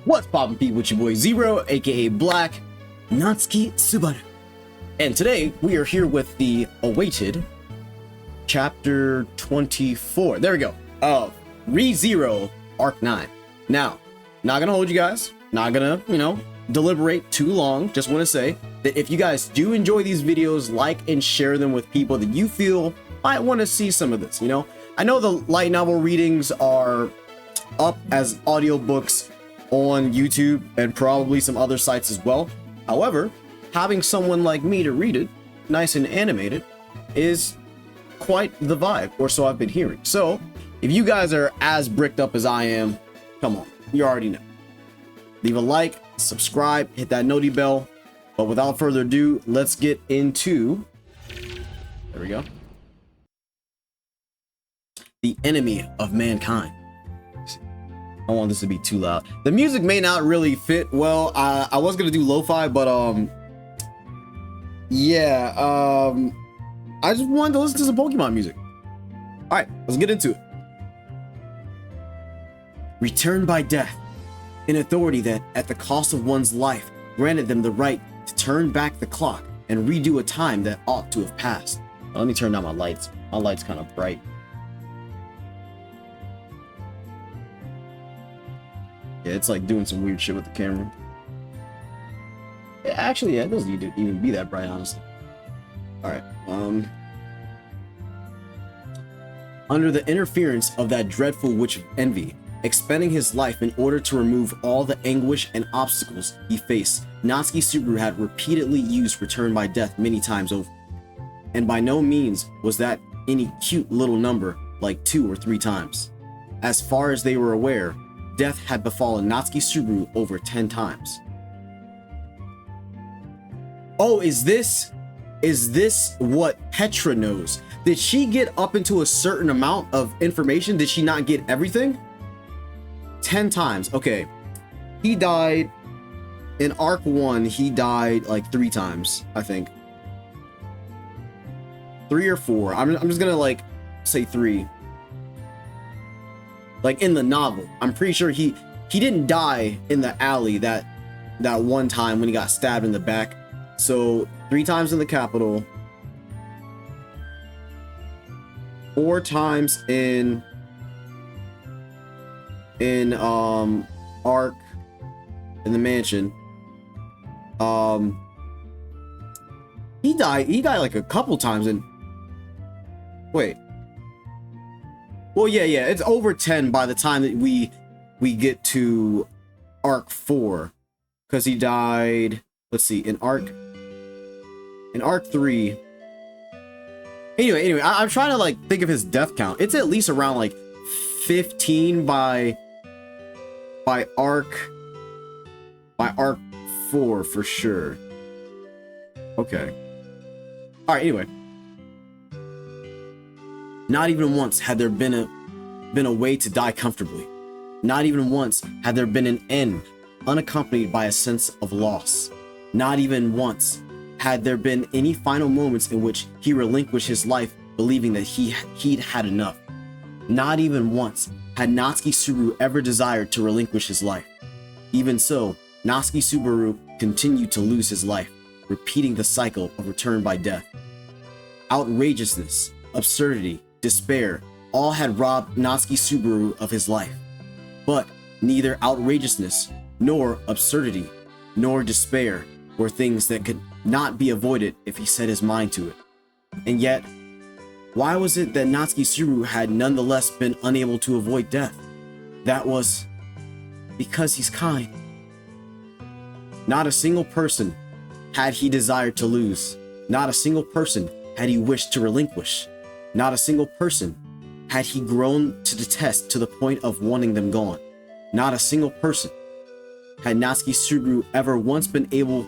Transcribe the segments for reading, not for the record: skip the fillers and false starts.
What's poppin' people, it's your boy Zero, aka Black Natsuki Subaru. And today we are here with the awaited chapter 24. There we go. Of ReZero Arc 9. Now, not gonna hold you guys, not gonna, deliberate too long. Just want to say that if you guys do enjoy these videos, like and share them with people that you feel might want to see some of this. I know the light novel readings are up as audiobooks on YouTube and probably some other sites as well. However, having someone like me to read it, nice and animated, is quite the vibe, or so I've been hearing. So, if you guys are as bricked up as I am, come on, you already know. Leave a like, subscribe, hit that noti bell. But without further ado, let's get into... There we go. The enemy of mankind. I don't want this to be too loud. The music may not really fit well. I was gonna do lo-fi, but yeah, I just wanted to listen to some Pokemon music. All right, let's get into it. Returned by death, an authority that, at the cost of one's life, granted them the right to turn back the clock and redo a time that ought to have passed. Let me turn down my lights. My light's kind of bright. Yeah, it's like doing some weird shit with the camera. Actually, yeah, it doesn't need to even be that bright, honestly. Alright, under the interference of that dreadful witch of envy, expending his life in order to remove all the anguish and obstacles he faced, Natsuki Subaru had repeatedly used Return by Death many times over. And by no means was that any cute little number like 2 or 3 times. As far as they were aware, death had befallen Natsuki Subaru over 10 times. Oh, is this what Petra knows? Did she get up into a certain amount of information? Did she not get everything? 10 times. Okay. He died in Arc 1. He died like 3 times, I think. 3 or 4. I'm just gonna like say 3. Like in the novel, I'm pretty sure he didn't die in the alley that one time when he got stabbed in the back. So 3 times in the capital, 4 times in Arc in the mansion. He died like a couple times in. Wait. Well, yeah, it's over 10 by the time that we get to Arc 4, because he died. Let's see, in Arc 3. Anyway, I'm trying to like think of his death count. It's at least around like 15 by Arc 4 for sure. Okay. All right. Anyway. Not even once had there been a way to die comfortably. Not even once had there been an end unaccompanied by a sense of loss. Not even once had there been any final moments in which he relinquished his life believing that he'd had enough. Not even once had Natsuki Subaru ever desired to relinquish his life. Even so, Natsuki Subaru continued to lose his life, repeating the cycle of return by death. Outrageousness, absurdity, despair, all had robbed Natsuki Subaru of his life. But neither outrageousness, nor absurdity, nor despair were things that could not be avoided if he set his mind to it. And yet, why was it that Natsuki Subaru had nonetheless been unable to avoid death? That was because he's kind. Not a single person had he desired to lose. Not a single person had he wished to relinquish. Not a single person had he grown to detest to the point of wanting them gone. Not a single person had Natsuki Subaru ever once been able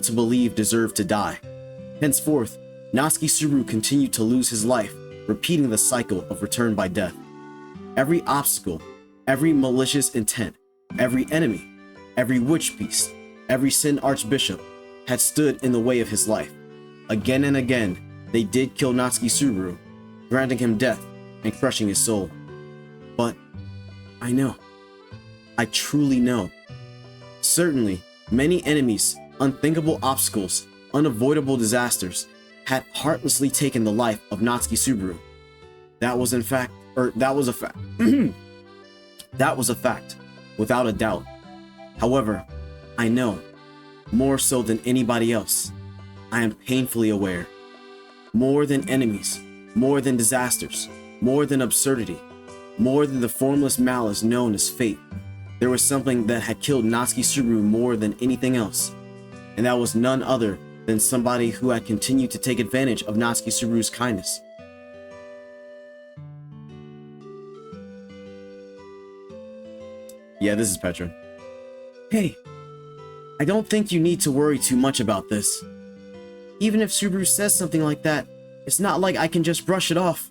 to believe deserved to die. Henceforth, Natsuki Subaru continued to lose his life, repeating the cycle of return by death. Every obstacle, every malicious intent, every enemy, every witch beast, every sin archbishop had stood in the way of his life. Again and again, they did kill Natsuki Subaru, granting him death and crushing his soul. But I know. I truly know. Certainly, many enemies, unthinkable obstacles, unavoidable disasters had heartlessly taken the life of Natsuki Subaru. That was a fact. That was a fact, without a doubt. However, I know, more so than anybody else, I am painfully aware. More than enemies, more than disasters, more than absurdity, more than the formless malice known as fate, there was something that had killed Natsuki Subaru more than anything else, and that was none other than somebody who had continued to take advantage of Natsuki Subaru's kindness. Yeah, this is Petra. Hey, I don't think you need to worry too much about this. Even if Subaru says something like that, it's not like I can just brush it off.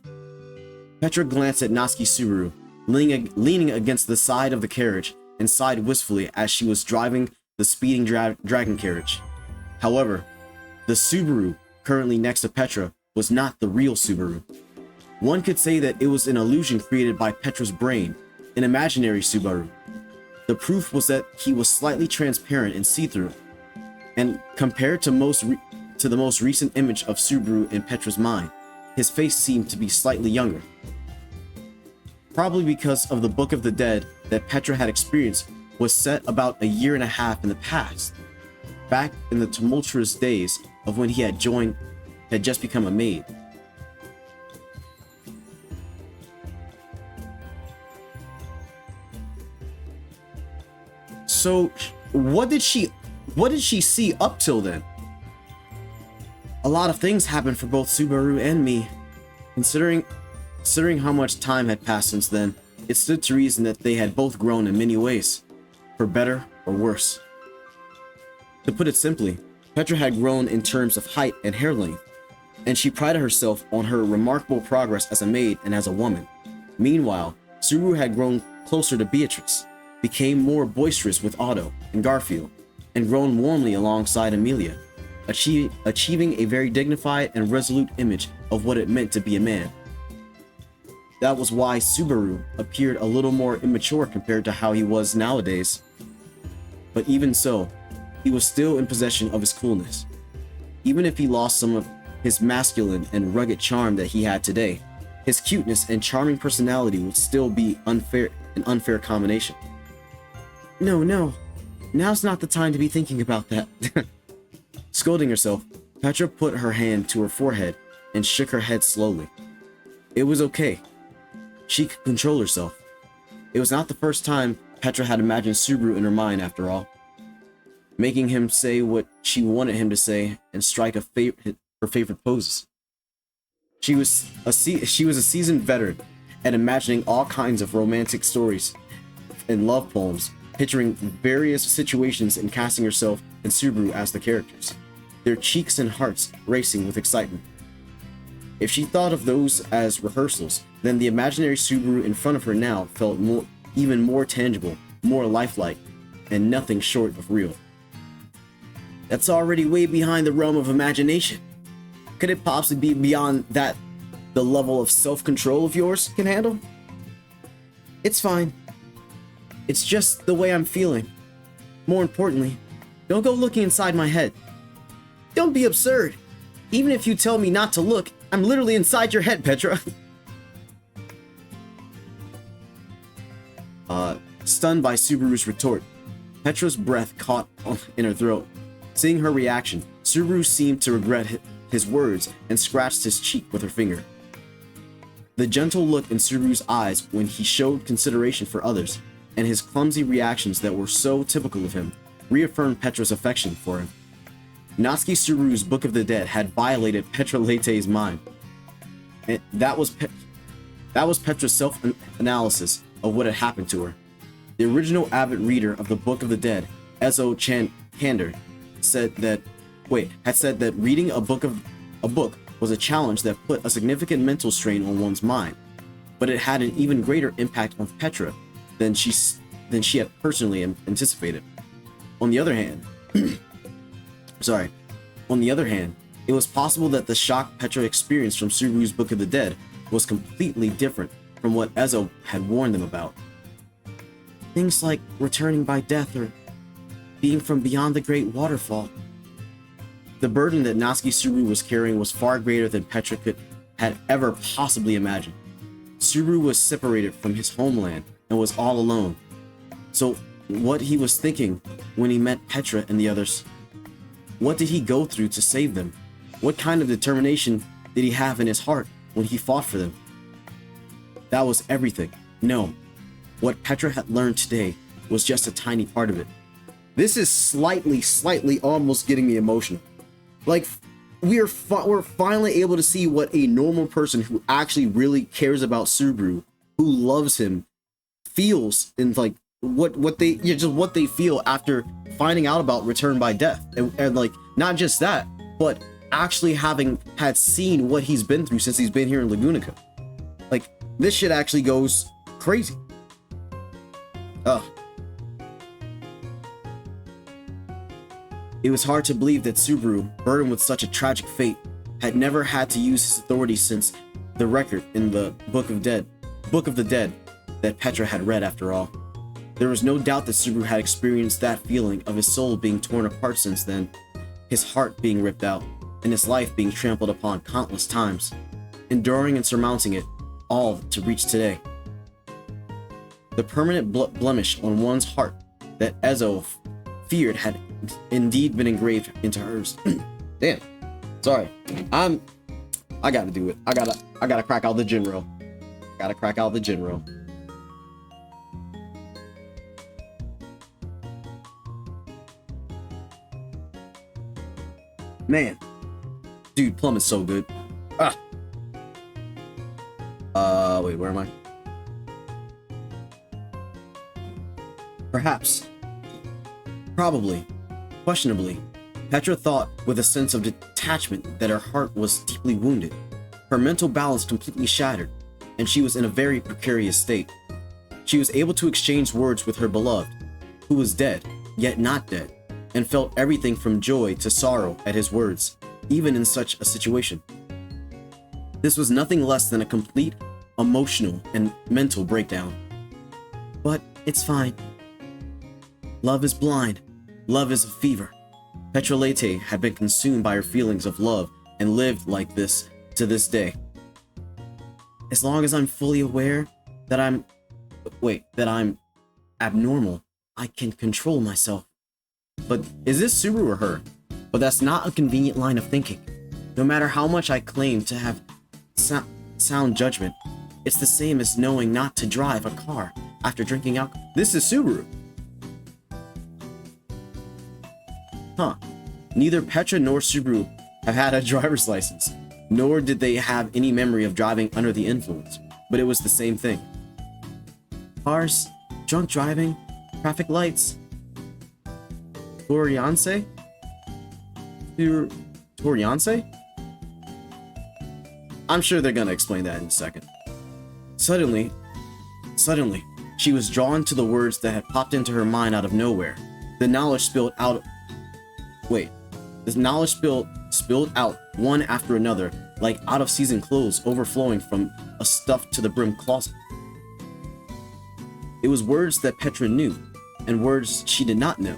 Petra glanced at Natsuki Subaru, leaning against the side of the carriage, and sighed wistfully as she was driving the speeding dragon carriage. However, the Subaru currently next to Petra was not the real Subaru. One could say that it was an illusion created by Petra's brain, an imaginary Subaru. The proof was that he was slightly transparent and see-through, and compared to the most recent image of Subaru in Petra's mind, his face seemed to be slightly younger. Probably because of the Book of the Dead that Petra had experienced was set about 1.5 years in the past, back in the tumultuous days of when he had just become a maid. So, what did she see up till then? A lot of things happened for both Subaru and me. Considering how much time had passed since then, it stood to reason that they had both grown in many ways, for better or worse. To put it simply, Petra had grown in terms of height and hair length, and she prided herself on her remarkable progress as a maid and as a woman. Meanwhile, Subaru had grown closer to Beatrice, became more boisterous with Otto and Garfield, and grown warmly alongside Amelia, achieving a very dignified and resolute image of what it meant to be a man. That was why Subaru appeared a little more immature compared to how he was nowadays. But even so, he was still in possession of his coolness. Even if he lost some of his masculine and rugged charm that he had today, his cuteness and charming personality would still be an unfair combination. No, now's not the time to be thinking about that. Scolding herself, Petra put her hand to her forehead and shook her head slowly. It was okay. She could control herself. It was not the first time Petra had imagined Subaru in her mind, after all, making him say what she wanted him to say and strike her favorite poses. She was a seasoned veteran at imagining all kinds of romantic stories and love poems, picturing various situations and casting herself and Subaru as the characters, their cheeks and hearts racing with excitement. If she thought of those as rehearsals, then the imaginary Subaru in front of her now felt even more tangible, more lifelike, and nothing short of real. That's already way behind the realm of imagination. Could it possibly be beyond that the level of self-control of yours can handle? It's fine. It's just the way I'm feeling. More importantly, don't go looking inside my head. Don't be absurd. Even if you tell me not to look, I'm literally inside your head, Petra. Stunned by Subaru's retort, Petra's breath caught in her throat. Seeing her reaction, Subaru seemed to regret his words and scratched his cheek with her finger. The gentle look in Subaru's eyes when he showed consideration for others, and his clumsy reactions that were so typical of him, reaffirmed Petra's affection for him. Natsuki Subaru's Book of the Dead had violated Petra Leite's mind. And that was Petra's self-analysis of what had happened to her. The original avid reader of the Book of the Dead, Ezo Kander, had said that reading a book was a challenge that put a significant mental strain on one's mind, but it had an even greater impact on Petra than she had personally anticipated. On the other hand, it was possible that the shock Petra experienced from Subaru's Book of the Dead was completely different from what Ezo had warned them about. Things like returning by death or being from beyond the great waterfall. The burden that Natsuki Subaru was carrying was far greater than Petra had ever possibly imagined. Subaru was separated from his homeland and was all alone. So what he was thinking when he met Petra and the others? What did he go through to save them? What kind of determination did he have in his heart when he fought for them? That was everything. No, what Petra had learned today was just a tiny part of it. This is slightly almost getting me emotional. Like, we're finally able to see what a normal person who actually really cares about Subaru, who loves him, feels, and like what they feel after finding out about Return by Death, and like not just that, but actually having had seen what he's been through since he's been here in Lagunica. Like, this shit actually goes crazy. Ugh. It was hard to believe that Subaru, burdened with such a tragic fate, had never had to use his authority since the record in the Book of the Dead that Petra had read after all. There was no doubt that Subaru had experienced that feeling of his soul being torn apart since then, his heart being ripped out, and his life being trampled upon countless times, enduring and surmounting it all to reach today. The permanent blemish on one's heart that Ezo feared had indeed been engraved into hers. Damn. Sorry. I gotta do it. I gotta crack out the Jinro. Gotta crack out the Jinro. Man. Dude, Plum is so good. Wait, where am I? Perhaps. Probably. Questionably. Petra thought with a sense of detachment that her heart was deeply wounded. Her mental balance completely shattered, and she was in a very precarious state. She was able to exchange words with her beloved, who was dead, yet not dead, and felt everything from joy to sorrow at his words, even in such a situation. This was nothing less than a complete emotional and mental breakdown. But it's fine. Love is blind. Love is a fever. Petra Lete had been consumed by her feelings of love and lived like this to this day. As long as I'm fully aware that I'm abnormal, I can control myself. But is this Subaru or her? But that's not a convenient line of thinking. No matter how much I claim to have sound judgment, it's the same as knowing not to drive a car after drinking alcohol. This is Subaru. Huh. Neither Petra nor Subaru have had a driver's license, nor did they have any memory of driving under the influence, but it was the same thing. Cars, drunk driving, traffic lights. Torianse? I'm sure they're gonna explain that in a second. Suddenly, she was drawn to the words that had popped into her mind out of nowhere. The knowledge spilled out one after another, like out-of-season clothes overflowing from a stuffed to the brim closet. It was words that Petra knew, and words she did not know,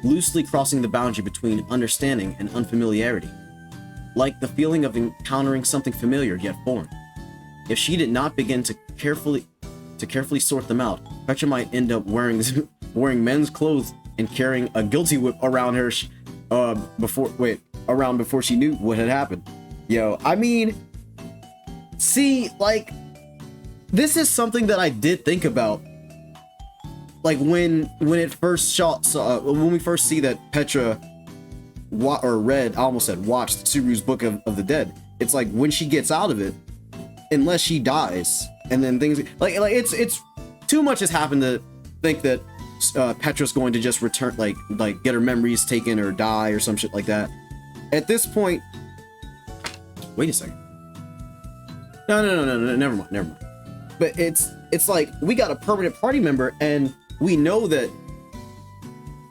loosely crossing the boundary between understanding and unfamiliarity, like the feeling of encountering something familiar yet foreign. If she did not begin to carefully sort them out, Petra might end up wearing men's clothes and carrying a guilty whip around her before she knew what had happened. Yo, I mean, see, like, this is something that I did think about, like when we first see that Petra watched Subaru's Book of the Dead. It's like when she gets out of it, unless she dies, and then things like it's too much has happened to think that Petra's going to just return, like get her memories taken or die or some shit like that. At this point, wait a second. No, never mind. But it's like we got a permanent party member, and we know that,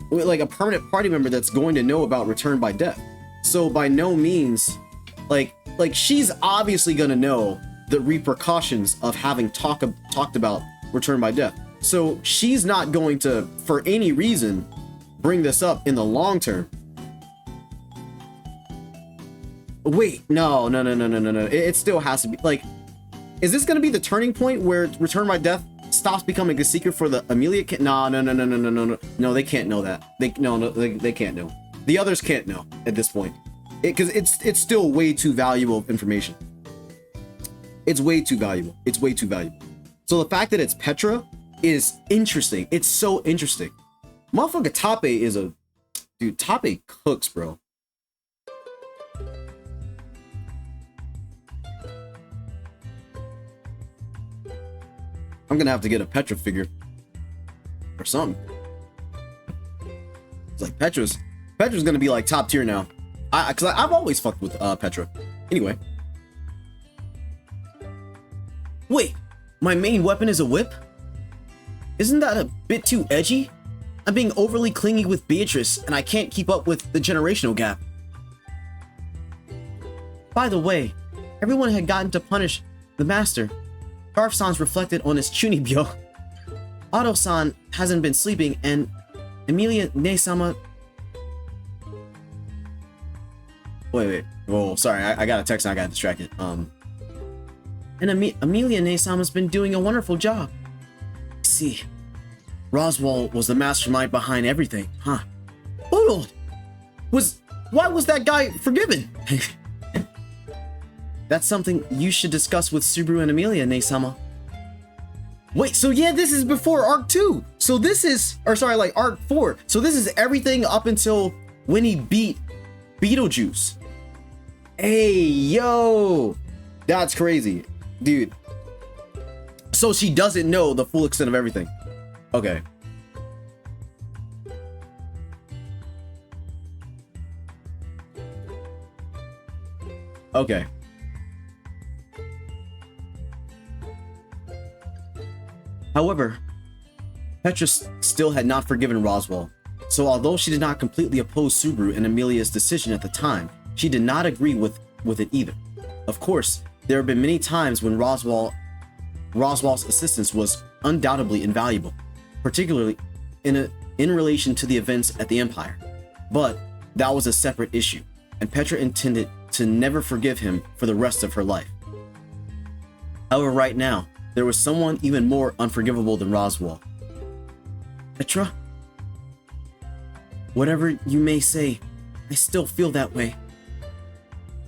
like, a permanent party member that's going to know about Return by Death. So by no means, like she's obviously gonna know the repercussions of having talked about Return by Death. So she's not going to, for any reason, bring this up in the long term. Wait, no. It still has to be, like, is this going to be the turning point where Return by Death stops becoming a secret for the Amelia? No, they can't know that. They can't know. The others can't know at this point, because it's still way too valuable information. It's way too valuable. It's way too valuable. So the fact that it's Petra is interesting. It's so interesting. Motherfucker Tape is a dude. Tape cooks, bro. I'm gonna have to get a Petra figure or something. It's like Petra's gonna be like top tier now. Cause I've always fucked with Petra. Anyway. Wait, my main weapon is a whip? Isn't that a bit too edgy? I'm being overly clingy with Beatrice, and I can't keep up with the generational gap. By the way, everyone had gotten to punish the master. Garf-san's reflected on his chunibyo. Otto-san hasn't been sleeping, and Emilia Ne-sama... Wait. Whoa, sorry, I got a text and I got distracted. And Amelia Ne-sama's been doing a wonderful job. See, Roswaal was the mastermind behind everything, huh? Hold on! Why was that guy forgiven? That's something you should discuss with Subaru and Amelia, Ne-sama. Wait, so yeah, this is before Arc 2. So this is, or sorry, like Arc 4. So this is everything up until when he beat Beetlejuice. Hey, yo! That's crazy. Dude. So she doesn't know the full extent of everything. Okay. Okay. However, Petra still had not forgiven Roswaal, so although she did not completely oppose Subaru and Amelia's decision at the time, she did not agree with it either. Of course, there have been many times when Roswaal's assistance was undoubtedly invaluable, particularly in relation to the events at the Empire. But that was a separate issue, and Petra intended to never forgive him for the rest of her life. However, right now, there was someone even more unforgivable than Roswaal. Petra? Whatever you may say, I still feel that way.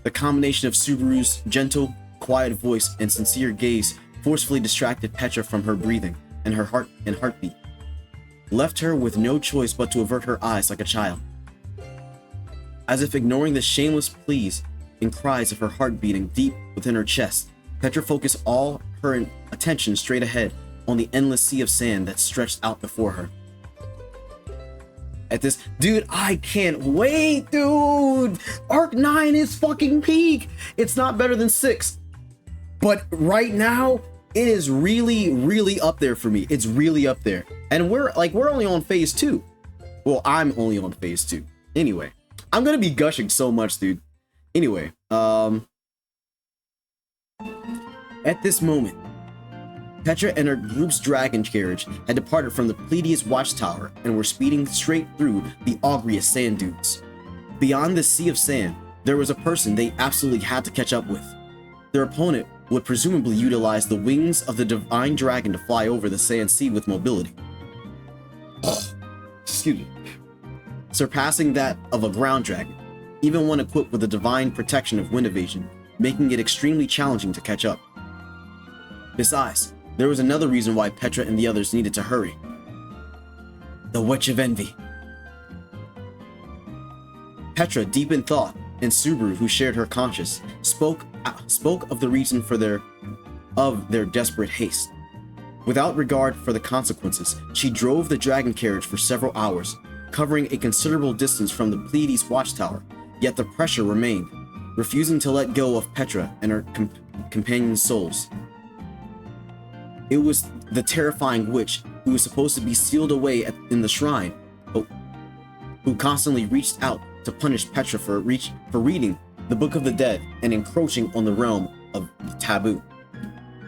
The combination of Subaru's gentle, quiet voice and sincere gaze forcefully distracted Petra from her breathing and her heartbeat, left her with no choice but to avert her eyes like a child. As if ignoring the shameless pleas and cries of her heart beating deep within her chest, Petra focused all her attention straight ahead on the endless sea of sand that stretched out before her. At this, dude, I can't wait, dude! Arc 9 is fucking peak! It's not better than 6. But right now, it is really, really up there for me. It's really up there. And we're only on phase 2. Well, I'm only on phase 2. Anyway, I'm gonna be gushing so much, dude. Anyway, at this moment, Petra and her group's dragon carriage had departed from the Pleiades watchtower and were speeding straight through the Augrius sand dunes. Beyond the sea of sand, there was a person they absolutely had to catch up with. Their opponent would presumably utilize the wings of the divine dragon to fly over the sand sea with mobility. Excuse me. Surpassing that of a ground dragon, even one equipped with the divine protection of wind evasion, making it extremely challenging to catch up. Besides, there was another reason why Petra and the others needed to hurry. The Witch of Envy. Petra, deep in thought, and Subaru, who shared her conscience, spoke of the reason for their desperate haste. Without regard for the consequences, she drove the dragon carriage for several hours, covering a considerable distance from the Pleiades watchtower, yet the pressure remained, refusing to let go of Petra and her companions' souls. It was the terrifying witch who was supposed to be sealed away in the shrine, but who constantly reached out to punish Petra for reading the Book of the Dead and encroaching on the realm of the taboo.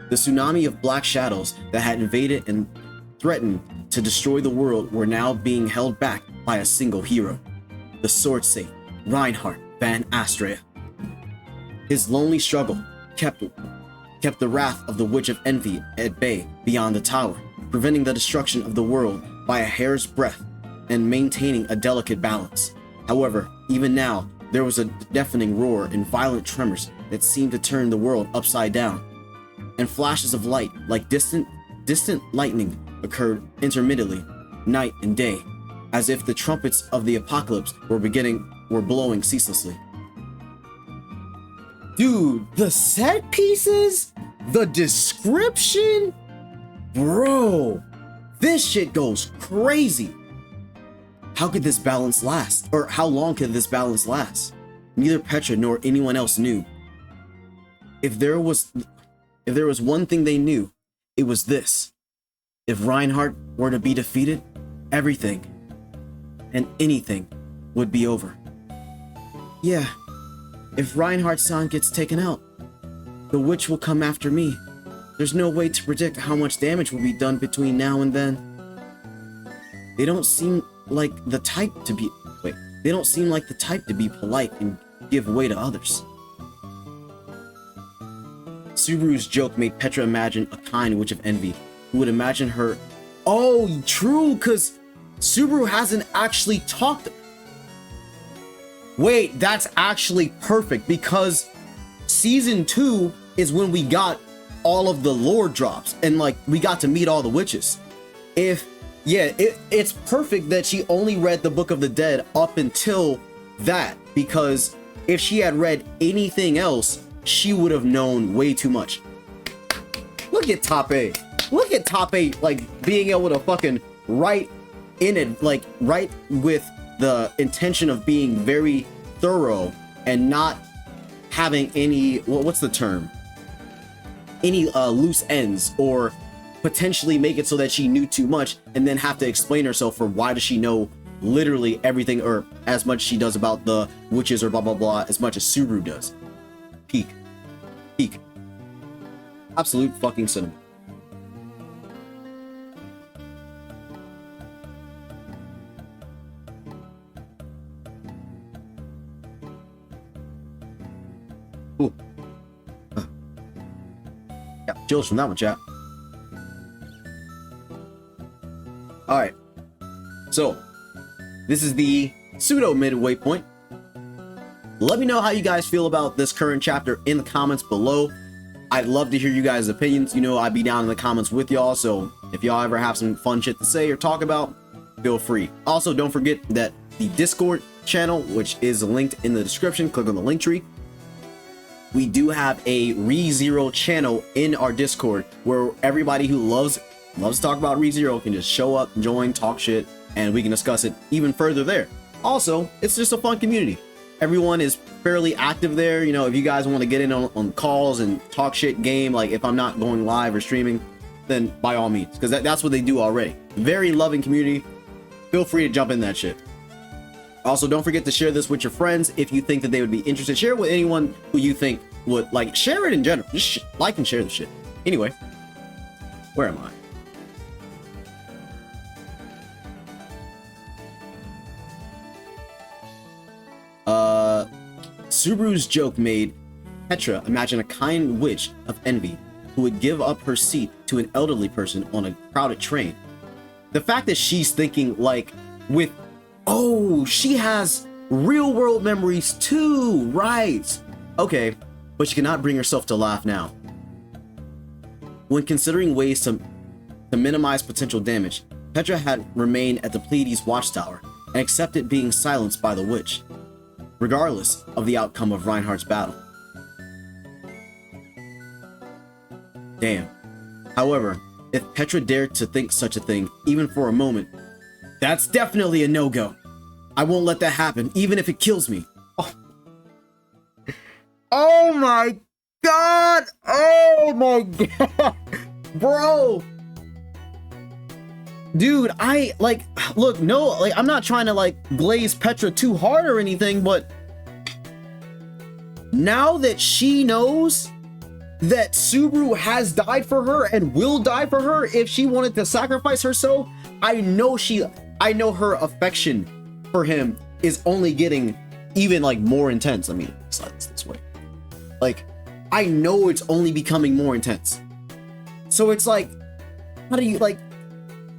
The tsunami of black shadows that had invaded and threatened to destroy the world were now being held back by a single hero, the sword saint Reinhardt van Astrea. His lonely struggle kept the wrath of the Witch of Envy at bay beyond the tower, preventing the destruction of the world by a hair's breadth and maintaining a delicate balance. However, even now, there was a deafening roar and violent tremors that seemed to turn the world upside down, and flashes of light like distant lightning occurred intermittently, night and day, as if the trumpets of the apocalypse were blowing ceaselessly. Dude, the set pieces, the description, bro, this shit goes crazy. How could this balance last? Or how long could this balance last? Neither Petra nor anyone else knew. If there was one thing they knew, it was this. If Reinhardt were to be defeated, everything and anything would be over. Yeah, if Reinhardt-san gets taken out, the witch will come after me. There's no way to predict how much damage will be done between now and then. They don't seem like the type to be polite and give way to others. Subaru's joke made Petra imagine a kind witch of envy who would imagine her. Oh, true, because Subaru hasn't actually talked. Wait, that's actually perfect, because season 2 is when we got all of the lore drops and like we got to meet all the witches. It's perfect that she only read the Book of the Dead up until that, because if she had read anything else, she would have known way too much. Look at Top 8. Look at Top 8, like being able to fucking write in it, like write with the intention of being very thorough and not having any, what's the term? Any loose ends, or potentially make it so that she knew too much and then have to explain herself for why does she know literally everything or as much she does about the witches or blah blah blah as much as Subaru does. Peak. Absolute fucking cinema. Ooh. Yeah, chills from that one, chat. Alright. So, this is the pseudo midway point. Let me know how you guys feel about this current chapter in the comments below. I'd love to hear you guys' opinions. You know, I'd be down in the comments with y'all, so if y'all ever have some fun shit to say or talk about, feel free. Also, don't forget that the Discord channel, which is linked in the description, click on the link tree. We do have a ReZero channel in our Discord where everybody who loves to talk about ReZero can just show up, join, talk shit, and we can discuss it even further there. Also, it's just a fun community. Everyone is fairly active there. You know, if you guys want to get in on calls and talk shit game, like if I'm not going live or streaming, then by all means, because that's what they do already. Very loving community. Feel free to jump in that shit. Also, don't forget to share this with your friends if you think that they would be interested. Share it with anyone who you think would like. Share it in general. Just like and share the shit. Anyway, where am I? Subaru's joke made Petra imagine a kind witch of envy who would give up her seat to an elderly person on a crowded train. The fact that she's thinking like with, oh, she has real world memories too, right? Okay, but she cannot bring herself to laugh now. When considering ways to minimize potential damage, Petra had remained at the Pleiades watchtower and accepted being silenced by the witch, regardless of the outcome of Reinhardt's battle. Damn. However, if Petra dared to think such a thing, even for a moment, that's definitely a no-go. I won't let that happen, even if it kills me. Oh, oh my god! Oh my god! Bro! Dude, I, like, look, no, like, I'm not trying to, like, glaze Petra too hard or anything, but now that she knows that Subaru has died for her and will die for her if she wanted to sacrifice herself, I know her affection for him is only getting even like more intense. I mean, it's this way. Like, I know it's only becoming more intense. So it's like, how do you, like,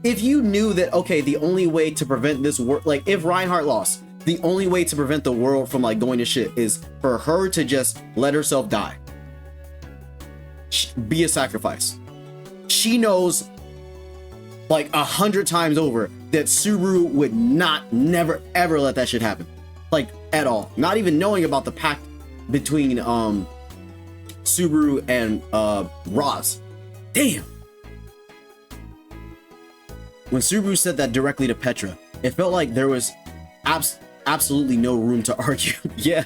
if you knew that, okay, the only way to prevent this war, like if Reinhardt lost, the only way to prevent the world from like going to shit is for her to just let herself die. Be a sacrifice. She knows like 100 times over that Subaru would never ever let that shit happen. Like at all. Not even knowing about the pact between Subaru and Roz. Damn. When Subaru said that directly to Petra, it felt like there was absolutely no room to argue. Yeah.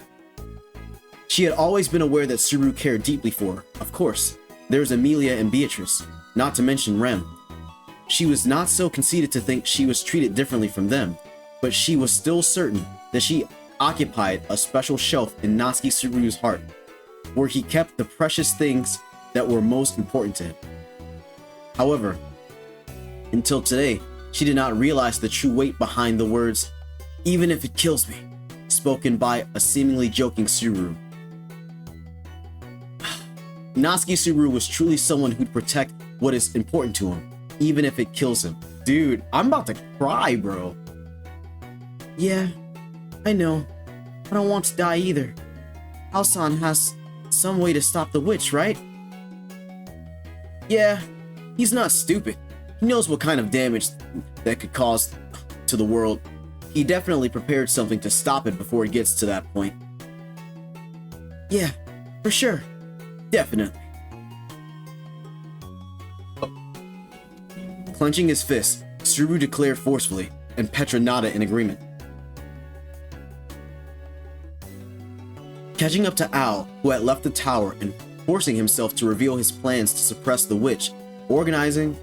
She had always been aware that Subaru cared deeply for her. Of course, there's Amelia and Beatrice, not to mention Rem. She was not so conceited to think she was treated differently from them, but she was still certain that she occupied a special shelf in Natsuki Subaru's heart, where he kept the precious things that were most important to him. However, until today, she did not realize the true weight behind the words, "Even if it kills me," spoken by a seemingly joking Subaru. Natsuki Subaru was truly someone who'd protect what is important to him, even if it kills him. Dude, I'm about to cry, bro. Yeah, I know. I don't want to die either. Alsan has some way to stop the witch, right? Yeah, he's not stupid. He knows what kind of damage that could cause to the world. He definitely prepared something to stop it before it gets to that point. Yeah, for sure. Definitely. Clenching his fist, Subaru declared forcefully, and Petra nodded in agreement. Catching up to Al, who had left the tower and forcing himself to reveal his plans to suppress the witch, organizing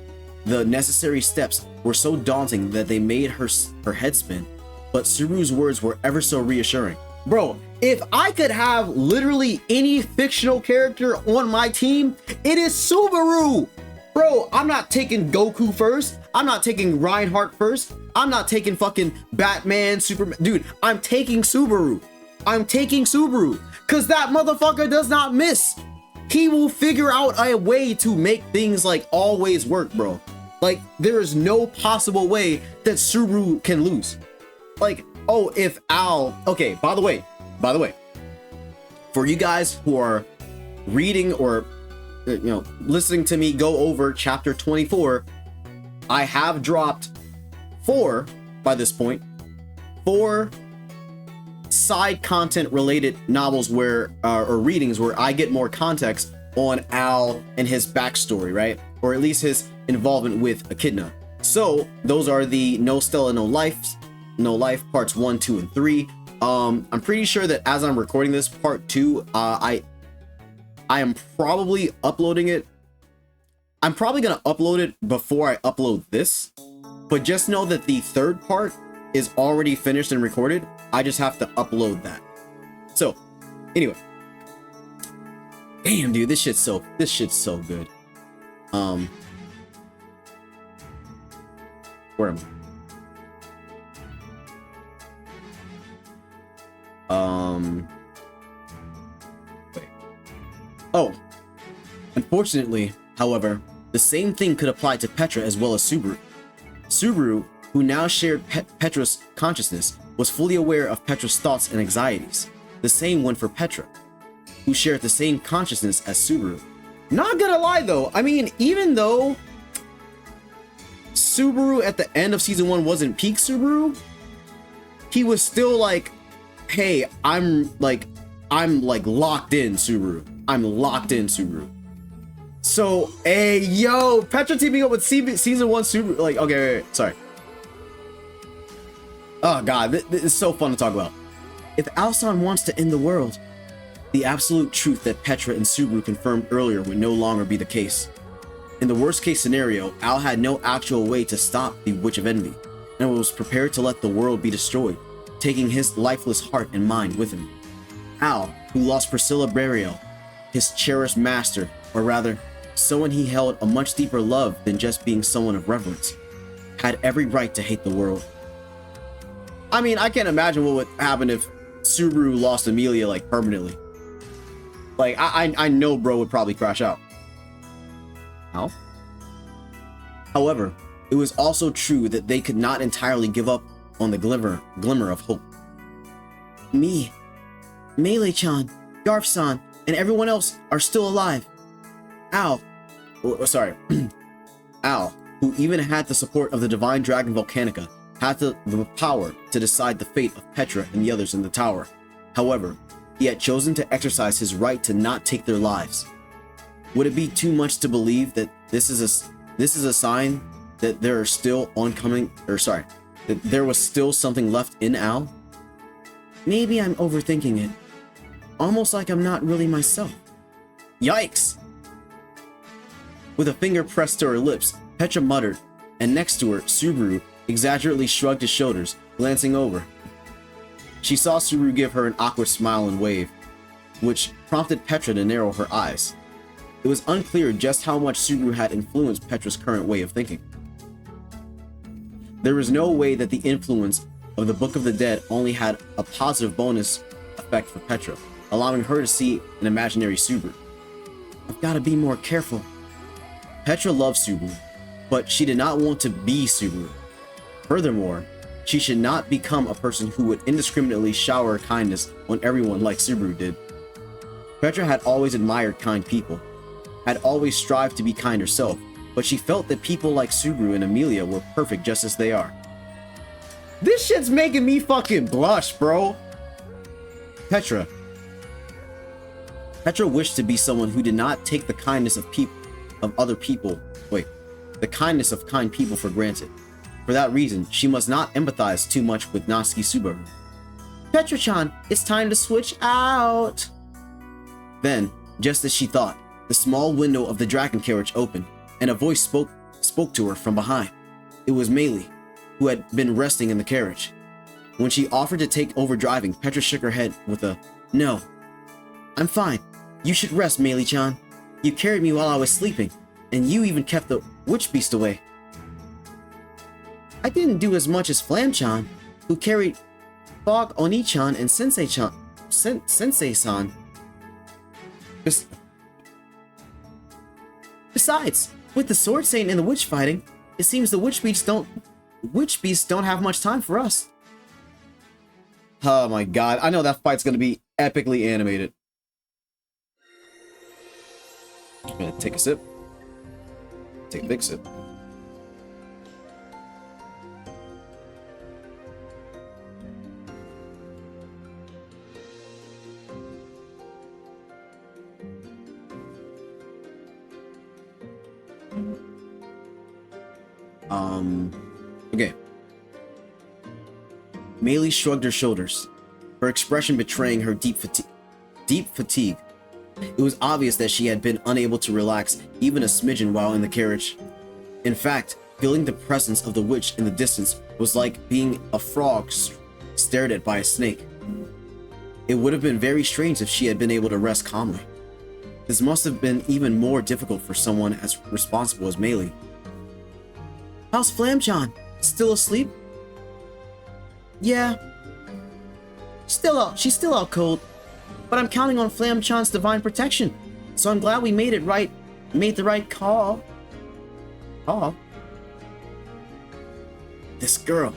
the necessary steps were so daunting that they made her head spin, but Subaru's words were ever so reassuring. Bro, if I could have literally any fictional character on my team, it is Subaru! Bro, I'm not taking Goku first. I'm not taking Reinhardt first. I'm not taking fucking Batman, Superman. Dude, I'm taking Subaru. I'm taking Subaru. Because that motherfucker does not miss. He will figure out a way to make things like always work, bro. Like, there is no possible way that Subaru can lose. Like, oh, if Al... Okay, by the way, for you guys who are reading or, you know, listening to me go over chapter 24, I have dropped 4, by this point, 4 side content related novels where, or readings where I get more context on Al and his backstory, right? Or at least his involvement with Echidna. So those are the No Stella, No Life parts 1, 2, and 3. I'm pretty sure that as I'm recording this part 2, I am probably uploading it. I'm probably gonna upload it before I upload this, but just know that the 3rd part is already finished and recorded. I just have to upload that. So anyway, damn dude, this shit's so good. Where am I? Wait. Oh, unfortunately, however, the same thing could apply to Petra as well as Subaru. Subaru, who now shared Petra's consciousness, was fully aware of Petra's thoughts and anxieties. The same went for Petra, who shared the same consciousness as Subaru. Not gonna lie though, I mean, even though Subaru at the end of season 1 wasn't peak Subaru, he was still like, hey, I'm like locked in Subaru. I'm locked in Subaru. So, hey, yo, Petra teaming up with season 1 Subaru. Like, okay, wait, sorry. Oh god, this is so fun to talk about. If Alsan wants to end the world, the absolute truth that Petra and Subaru confirmed earlier would no longer be the case. In the worst case scenario, Al had no actual way to stop the Witch of Envy, and was prepared to let the world be destroyed, taking his lifeless heart and mind with him. Al, who lost Priscilla Burial, his cherished master, or rather, someone he held a much deeper love than just being someone of reverence, had every right to hate the world. I mean, I can't imagine what would happen if Subaru lost Emilia, like, permanently. Like, I know bro would probably crash out. How? However, it was also true that they could not entirely give up on the glimmer of hope. Me, Melee-chan, Garf-san, and everyone else are still alive. Al, Al, who even had the support of the Divine Dragon Volcanica, had the power to decide the fate of Petra and the others in the tower. However, he had chosen to exercise his right to not take their lives. Would it be too much to believe that this is a sign that there are still that there was still something left in Al? Maybe I'm overthinking it. Almost like I'm not really myself. Yikes! With a finger pressed to her lips, Petra muttered, and next to her, Subaru exaggerately shrugged his shoulders, glancing over. She saw Subaru give her an awkward smile and wave, which prompted Petra to narrow her eyes. It was unclear just how much Subaru had influenced Petra's current way of thinking. There was no way that the influence of the Book of the Dead only had a positive bonus effect for Petra, allowing her to see an imaginary Subaru. I've got to be more careful. Petra loved Subaru, but she did not want to be Subaru. Furthermore, she should not become a person who would indiscriminately shower kindness on everyone like Subaru did. Petra had always admired kind people, had always strived to be kind herself, but she felt that people like Subaru and Emilia were perfect just as they are. This shit's making me fucking blush, bro. Petra wished to be someone who did not take the kindness of the kindness of kind people for granted. For that reason, she must not empathize too much with Natsuki Subaru. Petra-chan, it's time to switch out. Then, just as she thought, the small window of the dragon carriage opened, and a voice spoke to her from behind. It was Meili, who had been resting in the carriage. When she offered to take over driving, Petra shook her head with a, "No. I'm fine. You should rest, Meili-chan. You carried me while I was sleeping, and you even kept the witch beast away." I didn't do as much as Flam-chan, who carried Fog Oni-chan and Sensei-chan, Sensei-san. Besides, with the Sword Saint and the witch fighting, it seems the witch beasts don't have much time for us. Oh my god, I know that fight's gonna be epically animated. I'm gonna take a sip. Take a big sip. Okay. Meili shrugged her shoulders, her expression betraying her deep fatigue. It was obvious that she had been unable to relax even a smidgen while in the carriage. In fact, feeling the presence of the witch in the distance was like being a frog stared at by a snake. It would have been very strange if she had been able to rest calmly. This must have been even more difficult for someone as responsible as Meili. How's Flam-chan? Still asleep? Yeah. She's still out cold. But I'm counting on Flam-chan's divine protection. So I'm glad we made the right call. This girl.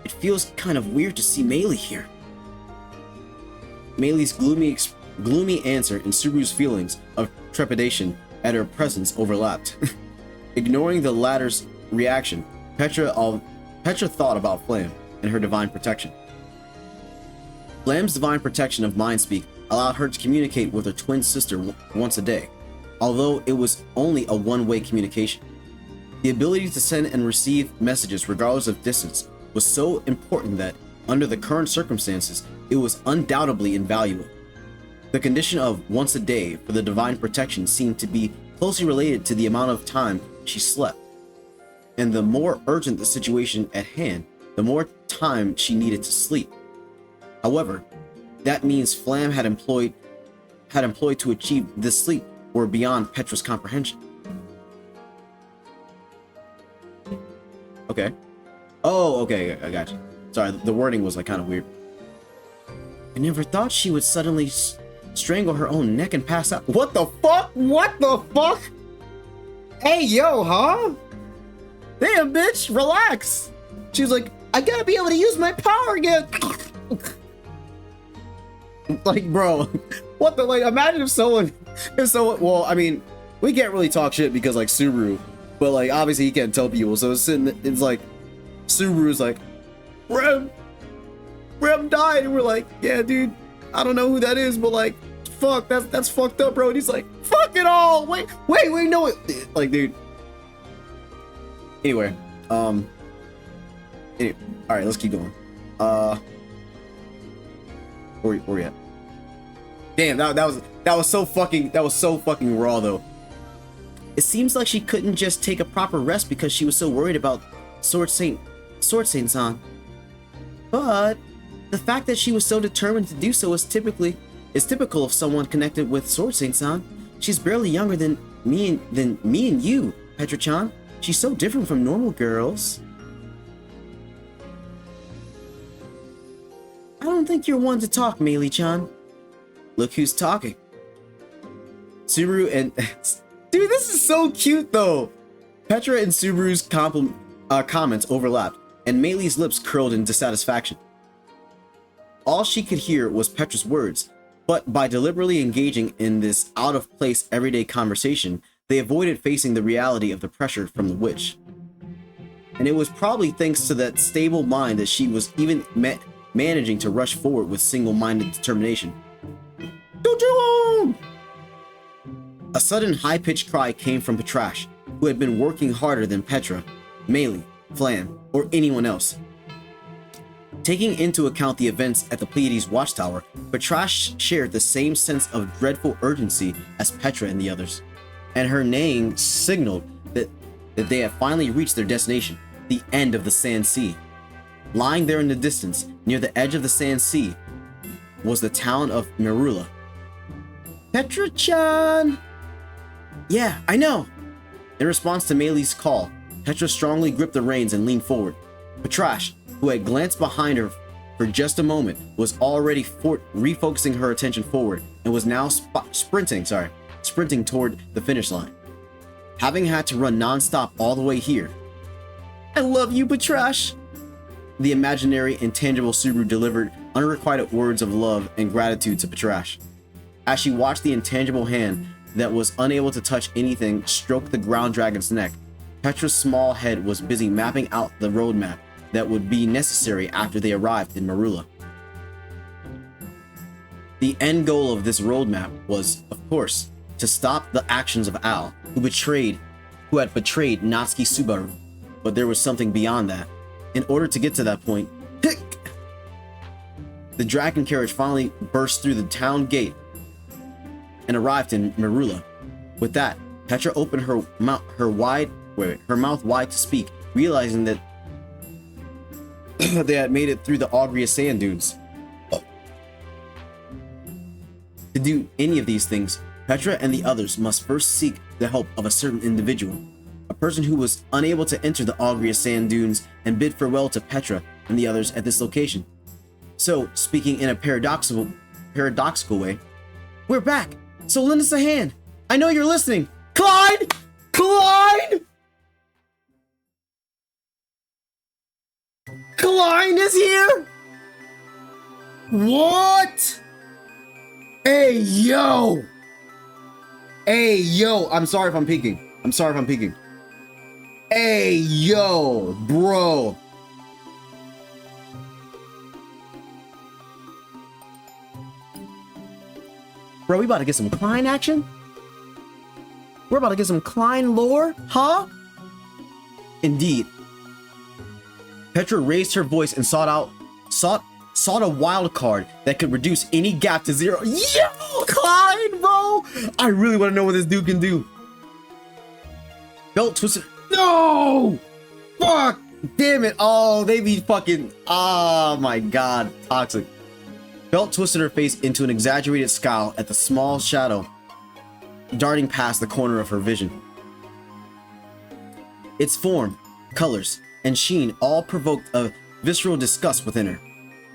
It feels kind of weird to see Meili here. Meili's gloomy answer and Subaru's feelings of trepidation at her presence overlapped. Ignoring the latter's reaction, Petra thought about Flam and her divine protection. Flam's divine protection of mind speak allowed her to communicate with her twin sister once a day, although it was only a one-way communication. The ability to send and receive messages regardless of distance was so important that, under the current circumstances, it was undoubtedly invaluable. The condition of once a day for the divine protection seemed to be closely related to the amount of time she slept. And the more urgent the situation at hand, the more time she needed to sleep. However, that means Flam had employed to achieve this sleep were beyond Petra's comprehension. Okay. Oh, okay, I got you. Sorry, the wording was like kind of weird. I never thought she would suddenly strangle her own neck and pass out. What the fuck? What the fuck? Hey, yo, huh? Damn, bitch, relax. She was like, I gotta be able to use my power again. Like, bro, what the, like, imagine if someone, well, I mean, we can't really talk shit because, like, Subaru, but, like, obviously he can't tell people, so it's like, Subaru's like, Rem died, and we're like, yeah, dude, I don't know who that is, but, like, fuck, that's fucked up, bro, and he's like, fuck it all, wait, no, like, dude. Anyway, all right, let's keep going. Where we at? Damn, that was so fucking raw though. It seems like she couldn't just take a proper rest because she was so worried about Sword Saint-san. But the fact that she was so determined to do so is typical of someone connected with Sword Saint-san. She's barely younger than me and you, Petra-chan. She's so different from normal girls. I don't think you're one to talk, Meili-chan. Look who's talking. Subaru and... Dude, this is so cute, though. Petra and Subaru's comments overlapped, and Meili's lips curled in dissatisfaction. All she could hear was Petra's words, but by deliberately engaging in this out-of-place everyday conversation, they avoided facing the reality of the pressure from the witch. And it was probably thanks to that stable mind that she was even managing to rush forward with single-minded determination. A sudden high-pitched cry came from Petrash, who had been working harder than Petra, Meili, Flam, or anyone else. Taking into account the events at the Pleiades Watchtower, Petrash shared the same sense of dreadful urgency as Petra and the others, and her neighing signaled that they had finally reached their destination, the end of the Sand Sea. Lying there in the distance, near the edge of the Sand Sea, was the town of Merula. Petra-chan! Yeah, I know! In response to Meili's call, Petra strongly gripped the reins and leaned forward. Petrash, who had glanced behind her for just a moment, was already refocusing her attention forward and was now sprinting toward the finish line. Having had to run non-stop all the way here. I love you, Petrash! The imaginary, intangible Subaru delivered unrequited words of love and gratitude to Petrash. As she watched the intangible hand that was unable to touch anything stroke the ground dragon's neck, Petra's small head was busy mapping out the roadmap that would be necessary after they arrived in Merula. The end goal of this roadmap was, of course, to stop the actions of Al, who had betrayed Natsuki Subaru. But there was something beyond that. In order to get to that point, the dragon carriage finally burst through the town gate and arrived in Merula. With that, Petra opened her mouth wide to speak, realizing that they had made it through the Augria sand dunes. To do any of these things, Petra and the others must first seek the help of a certain individual, a person who was unable to enter the Augria sand dunes and bid farewell to Petra and the others at this location. So, speaking in a paradoxical way, we're back, so lend us a hand. I know you're listening. Clyde! Clyde! Clyde is here? What? Hey, yo! Hey, yo! I'm sorry if I'm peeking. Hey, yo, bro! Bro, we about to get some Klein action? We're about to get some Klein lore, huh? Indeed. Petra raised her voice and sought a wild card that could reduce any gap to 0. Yo, Klein, bro! I really want to know what this dude can do. Belt twisted. No! Fuck! Damn it. Oh, they be fucking. Oh my god. Toxic. Belt twisted her face into an exaggerated scowl at the small shadow darting past the corner of her vision. Its form, colors, and sheen all provoked a visceral disgust within her.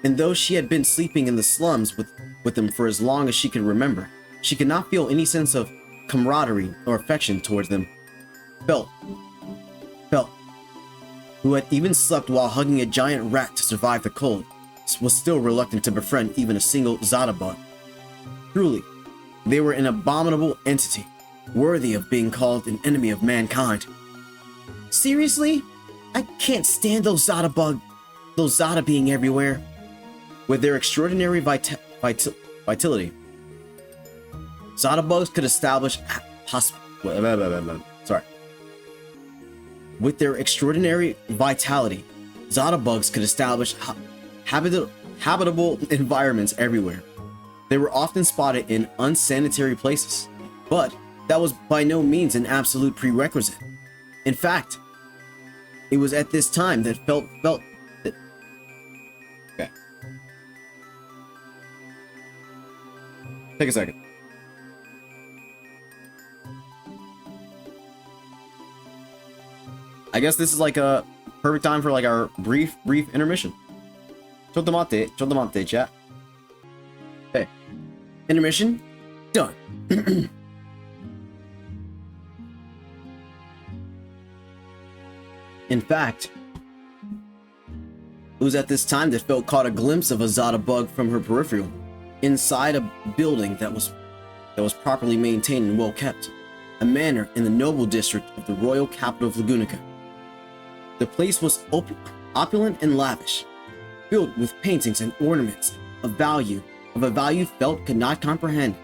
And though she had been sleeping in the slums with them for as long as she could remember, she could not feel any sense of camaraderie or affection towards them. Felt, who had even slept while hugging a giant rat to survive the cold, was still reluctant to befriend even a single Zada bug. Truly, they were an abominable entity, worthy of being called an enemy of mankind. Seriously? I can't stand those Zada being everywhere. With their extraordinary vitality, Zada bugs could establish With their extraordinary vitality, Zada bugs could establish habitable environments everywhere. They were often spotted in unsanitary places, but that was by no means an absolute prerequisite. In fact, it was at this time that felt that... Okay. Take a second. I guess this is like a perfect time for like our brief intermission. Chottomate, chat. Okay. Intermission done. In fact, it was at this time that Felt caught a glimpse of a Zada bug from her peripheral, inside a building that was properly maintained and well kept, a manor in the noble district of the royal capital of Lagunica. The place was opulent and lavish, filled with paintings and ornaments of a value Felt could not comprehend.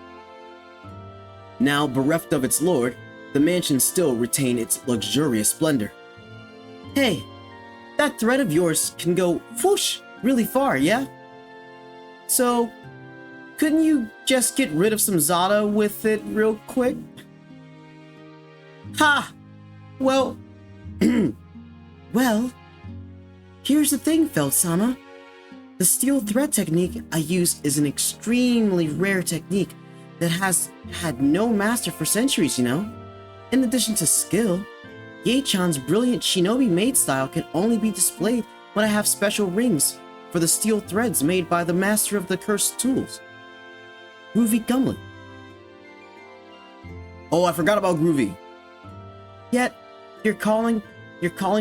Now bereft of its lord, the mansion still retained its luxurious splendor. Hey, that thread of yours can go whoosh really far, yeah? So, couldn't you just get rid of some Zada with it real quick? Ha! Well, well, here's the thing, Felt-sama. The steel thread technique I use is an extremely rare technique that has had no master for centuries, you know? In addition to skill, Ye-chan's brilliant shinobi maid style can only be displayed when I have special rings for the steel threads made by the master of the cursed tools, Groovy Gumlet. Oh, I forgot about Groovy. Yet, you're calling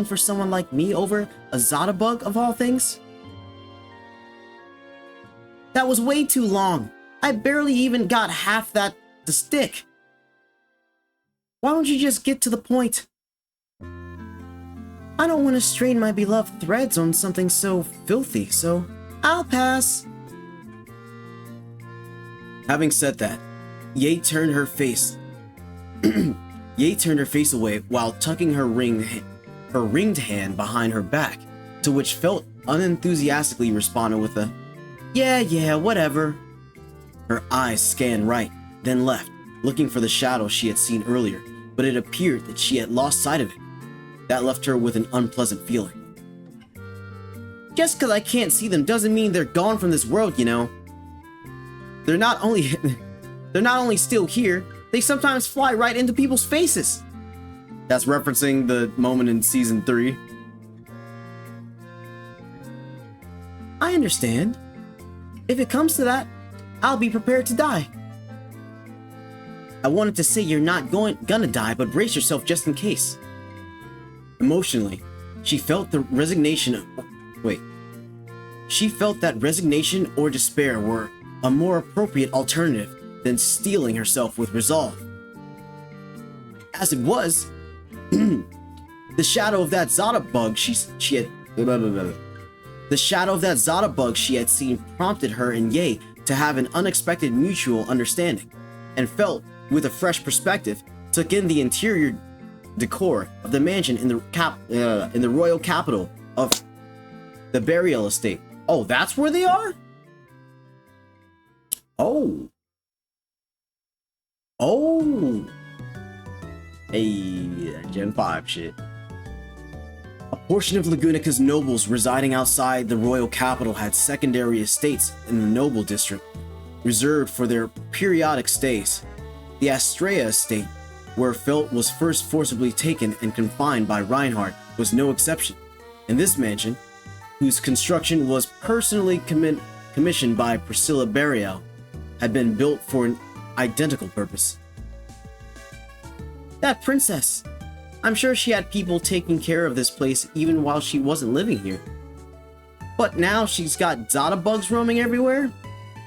for someone like me over a Zada bug of all things? That was way too long. I barely even got half the stick. Why don't you just get to the point? I don't want to strain my beloved threads on something so filthy, so I'll pass. Having said that, Ye turned her face away while tucking her ringed hand behind her back, to which Felt unenthusiastically responded with a, yeah, whatever. Her eyes scanned right, then left, looking for the shadow she had seen earlier, but it appeared that she had lost sight of it. That left her with an unpleasant feeling. Just because I can't see them doesn't mean they're gone from this world, you know. They're not only still here, they sometimes fly right into people's faces. That's referencing the moment in season 3. I understand. If it comes to that, I'll be prepared to die. I wanted to say you're not gonna die, but brace yourself just in case. Emotionally, she felt that resignation or despair were a more appropriate alternative than steeling herself with resolve. As it was, the shadow of that Zada bug she had seen prompted her and Ye to have an unexpected mutual understanding, and Felt, with a fresh perspective, took in the interior decor of the mansion in the royal capital of the burial estate. Oh, that's where they are? Oh. Hey, Gen 5 shit. A portion of Lagunica's nobles residing outside the royal capital had secondary estates in the noble district, reserved for their periodic stays. The Astrea estate, where Felt was first forcibly taken and confined by Reinhardt, was no exception. And this mansion, whose construction was personally commissioned by Priscilla Barriel, had been built for an identical purpose. That princess! I'm sure she had people taking care of this place even while she wasn't living here. But now she's got Zada bugs roaming everywhere?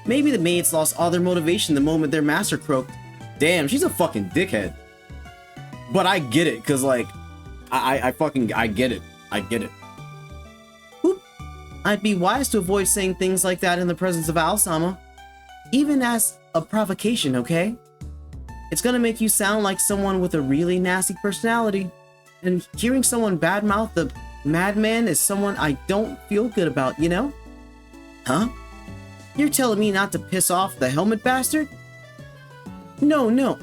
Maybe the maids lost all their motivation the moment their master croaked. Damn, she's a fucking dickhead. But I get it, cause like, I get it. I get it. Oop. I'd be wise to avoid saying things like that in the presence of Al-sama. Even as a provocation, okay? It's gonna make you sound like someone with a really nasty personality. And hearing someone badmouth the madman is someone I don't feel good about, you know? Huh? You're telling me not to piss off the helmet bastard? No.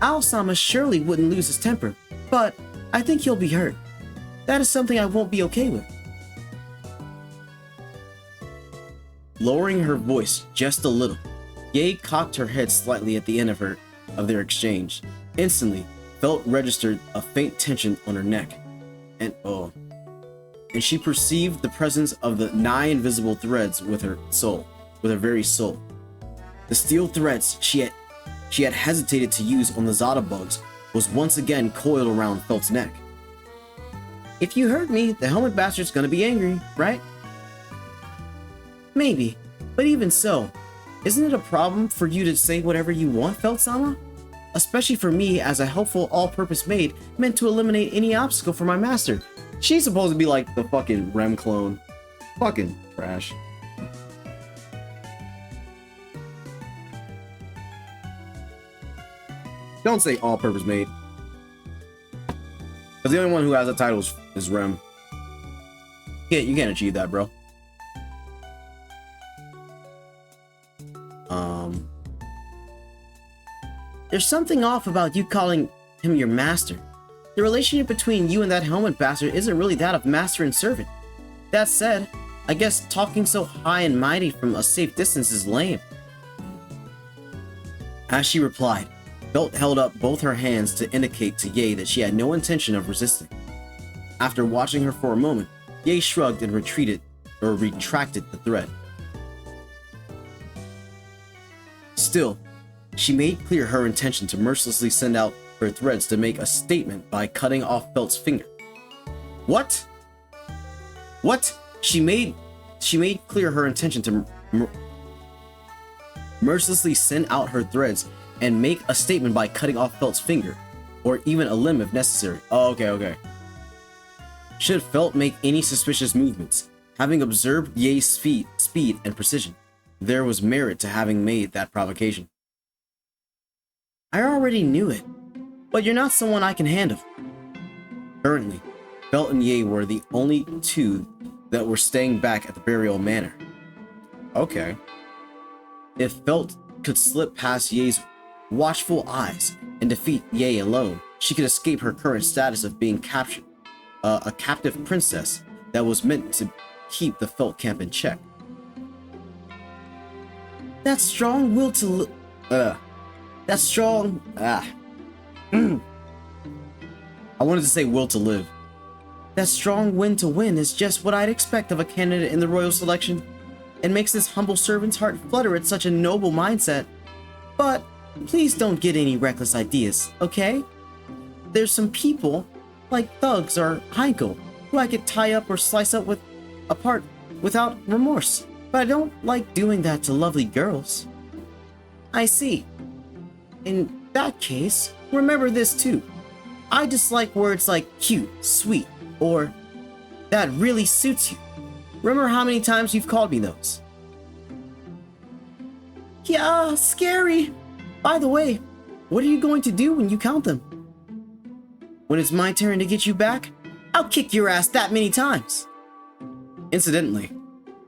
Al-sama surely wouldn't lose his temper, but I think he'll be hurt. That is something I won't be okay with. Lowering her voice just a little, Yae cocked her head slightly at the end of their exchange. Instantly, Felt registered a faint tension on her neck, and she perceived the presence of the nigh invisible threads with her very soul. The steel threads she had hesitated to use on the Zada bugs was once again coiled around Felt's neck. If you hurt me, the helmet bastard's gonna be angry, right? Maybe, but even so, isn't it a problem for you to say whatever you want, Felt-sama? Especially for me as a helpful all-purpose maid meant to eliminate any obstacle for my master. She's supposed to be like the fucking Rem clone. Fucking trash. Don't say all-purpose maid. Because the only one who has that title is Rem. You can't achieve that, bro. There's something off about you calling him your master. The relationship between you and that helmet bastard isn't really that of master and servant. That said, I guess talking so high and mighty from a safe distance is lame. As she replied, Felt held up both her hands to indicate to Yae that she had no intention of resisting. After watching her for a moment, Yae shrugged and retracted the thread. Still, she made clear her intention to mercilessly send out her threads to make a statement by cutting off Felt's finger. What? She made clear her intention to mercilessly send out her threads and make a statement by cutting off Felt's finger, or even a limb if necessary. Oh, okay. Should Felt make any suspicious movements, having observed Yae's speed and precision, there was merit to having made that provocation. I already knew it, but you're not someone I can handle. Currently, Felt and Yae were the only two that were staying back at the burial manor. Okay. If Felt could slip past Yae's watchful eyes and defeat Yae alone, she could escape her current status of being captured, a captive princess that was meant to keep the Felt camp in check. That strong will to I wanted to say will to live. That strong win to win is just what I'd expect of a candidate in the royal selection, and makes this humble servant's heart flutter at such a noble mindset. But please don't get any reckless ideas, okay? There's some people, like thugs or Heinkel, who I could tie up or slice up apart without remorse, but I don't like doing that to lovely girls. I see. In that case, remember this too. I dislike words like cute, sweet, or that really suits you. Remember how many times you've called me those? Yeah, scary. By the way, what are you going to do when you count them? When it's my turn to get you back, I'll kick your ass that many times. Incidentally,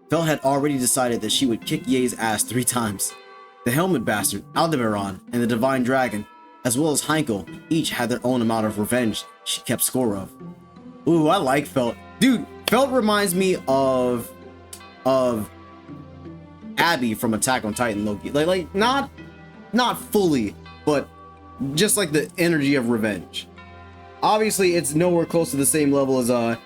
Felt had already decided that she would kick Yae's ass 3 times. The helmet bastard, Aldebaran, and the divine dragon, as well as Heinkel, each had their own amount of revenge she kept score of. Ooh, I like Felt. Dude, Felt reminds me of Abby from Attack on Titan, Loki. Like not fully, but just like the energy of revenge. Obviously, it's nowhere close to the same level as Eren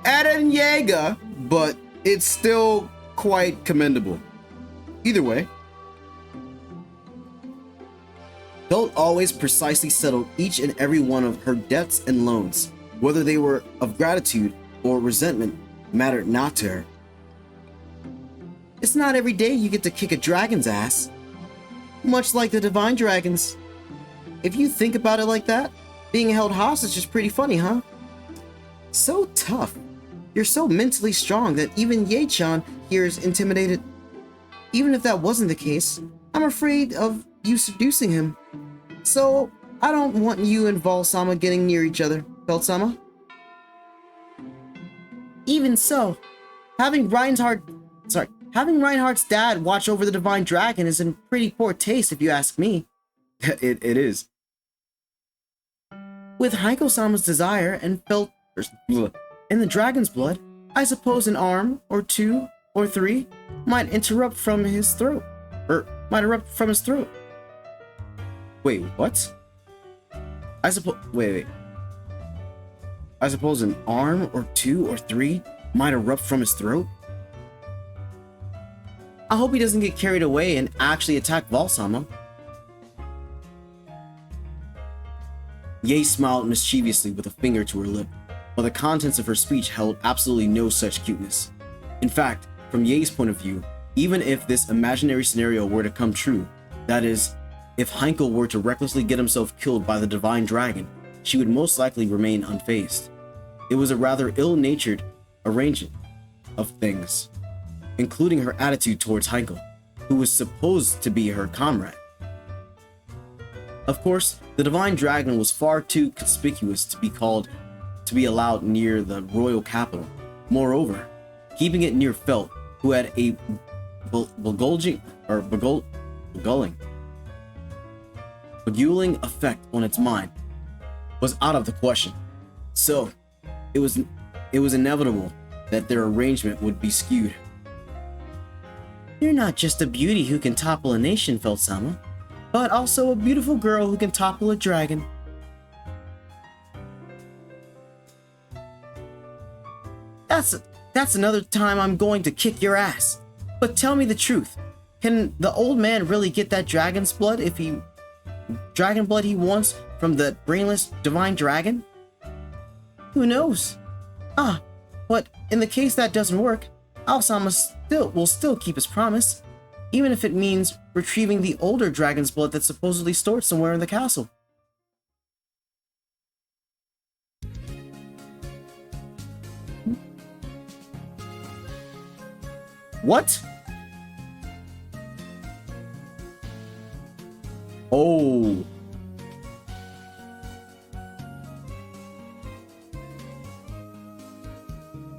Yeager, but it's still quite commendable. Either way, Belt always precisely settled each and every one of her debts and loans, whether they were of gratitude or resentment mattered not to her. It's not every day you get to kick a dragon's ass, much like the divine dragons. If you think about it like that, being held hostage is pretty funny, huh? So tough. You're so mentally strong that even Ye-chan here is intimidated. Even if that wasn't the case, I'm afraid of you seducing him. So, I don't want you and Vol-sama getting near each other, Belt-sama. Even so, having Reinhardt's dad watch over the Divine Dragon is in pretty poor taste if you ask me. It is. With Heiko-sama's desire and in the dragon's blood, I suppose an arm, or two, or three, might erupt from his throat. Wait, what? I suppose an arm, or two, or three, might erupt from his throat? I hope he doesn't get carried away and actually attack Vol-sama. Ye smiled mischievously with a finger to her lip, while the contents of her speech held absolutely no such cuteness. In fact, from Ye's point of view, even if this imaginary scenario were to come true, that is, if Heinkel were to recklessly get himself killed by the Divine Dragon, she would most likely remain unfazed. It was a rather ill-natured arrangement of things, including her attitude towards Heinkel, who was supposed to be her comrade. Of course, the Divine Dragon was far too conspicuous to be allowed near the royal capital. Moreover, keeping it near Felt, who had a beguiling effect on its mind, was out of the question. So, it was inevitable that their arrangement would be skewed. You're not just a beauty who can topple a nation, Felt-sama, but also a beautiful girl who can topple a dragon. That's another time I'm going to kick your ass. But tell me the truth. Can the old man really get that dragon blood he wants from the brainless divine dragon? Who knows? But in the case that doesn't work, Al-sama will still keep his promise, even if it means retrieving the older dragon's blood that's supposedly stored somewhere in the castle. What? Oh.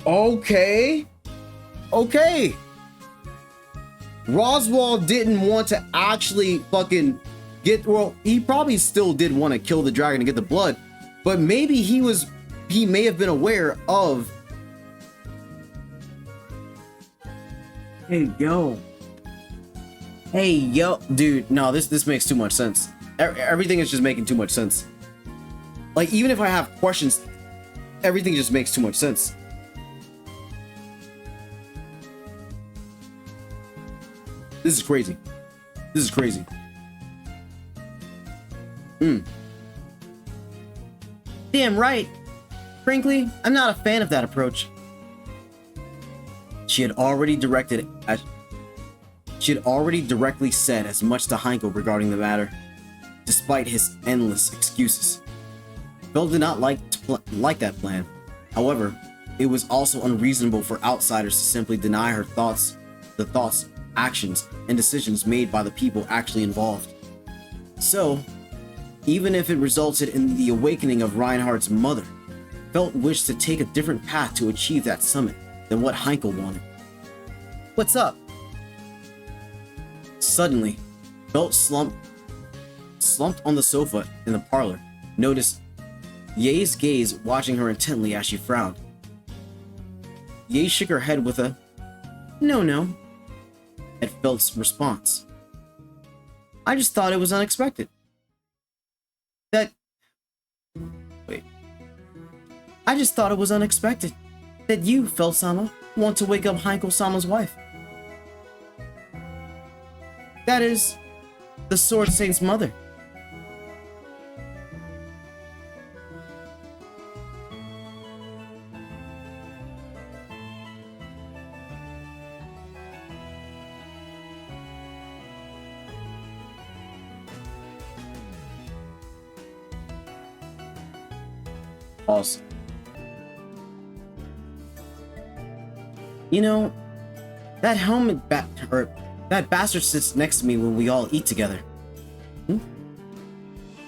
Okay. Roswell didn't want to actually fucking he probably still did want to kill the dragon to get the blood, but maybe he may have been aware of. Hey yo, dude, no, this makes too much sense. Everything is just making too much sense. Like, even if I have questions, everything just makes too much sense. This is crazy. Damn right. Frankly, I'm not a fan of that approach. She had already directly said as much to Heinkel regarding the matter, despite his endless excuses. Bell did not like that plan. However, it was also unreasonable for outsiders to simply deny her the thoughts, actions, and decisions made by the people actually involved. So, even if it resulted in the awakening of Reinhardt's mother, Felt wished to take a different path to achieve that summit than what Heinkel wanted. What's up? Suddenly, Felt slumped on the sofa in the parlor, noticed Ye's gaze watching her intently as she frowned. Ye shook her head with a no at Felt's response. I just thought it was unexpected. That... Wait. I just thought it was unexpected that you, Felt-sama, want to wake up Heinkel-sama's wife. That is, the Sword Saint's mother. Awesome. You know, that helmet that bastard sits next to me when we all eat together.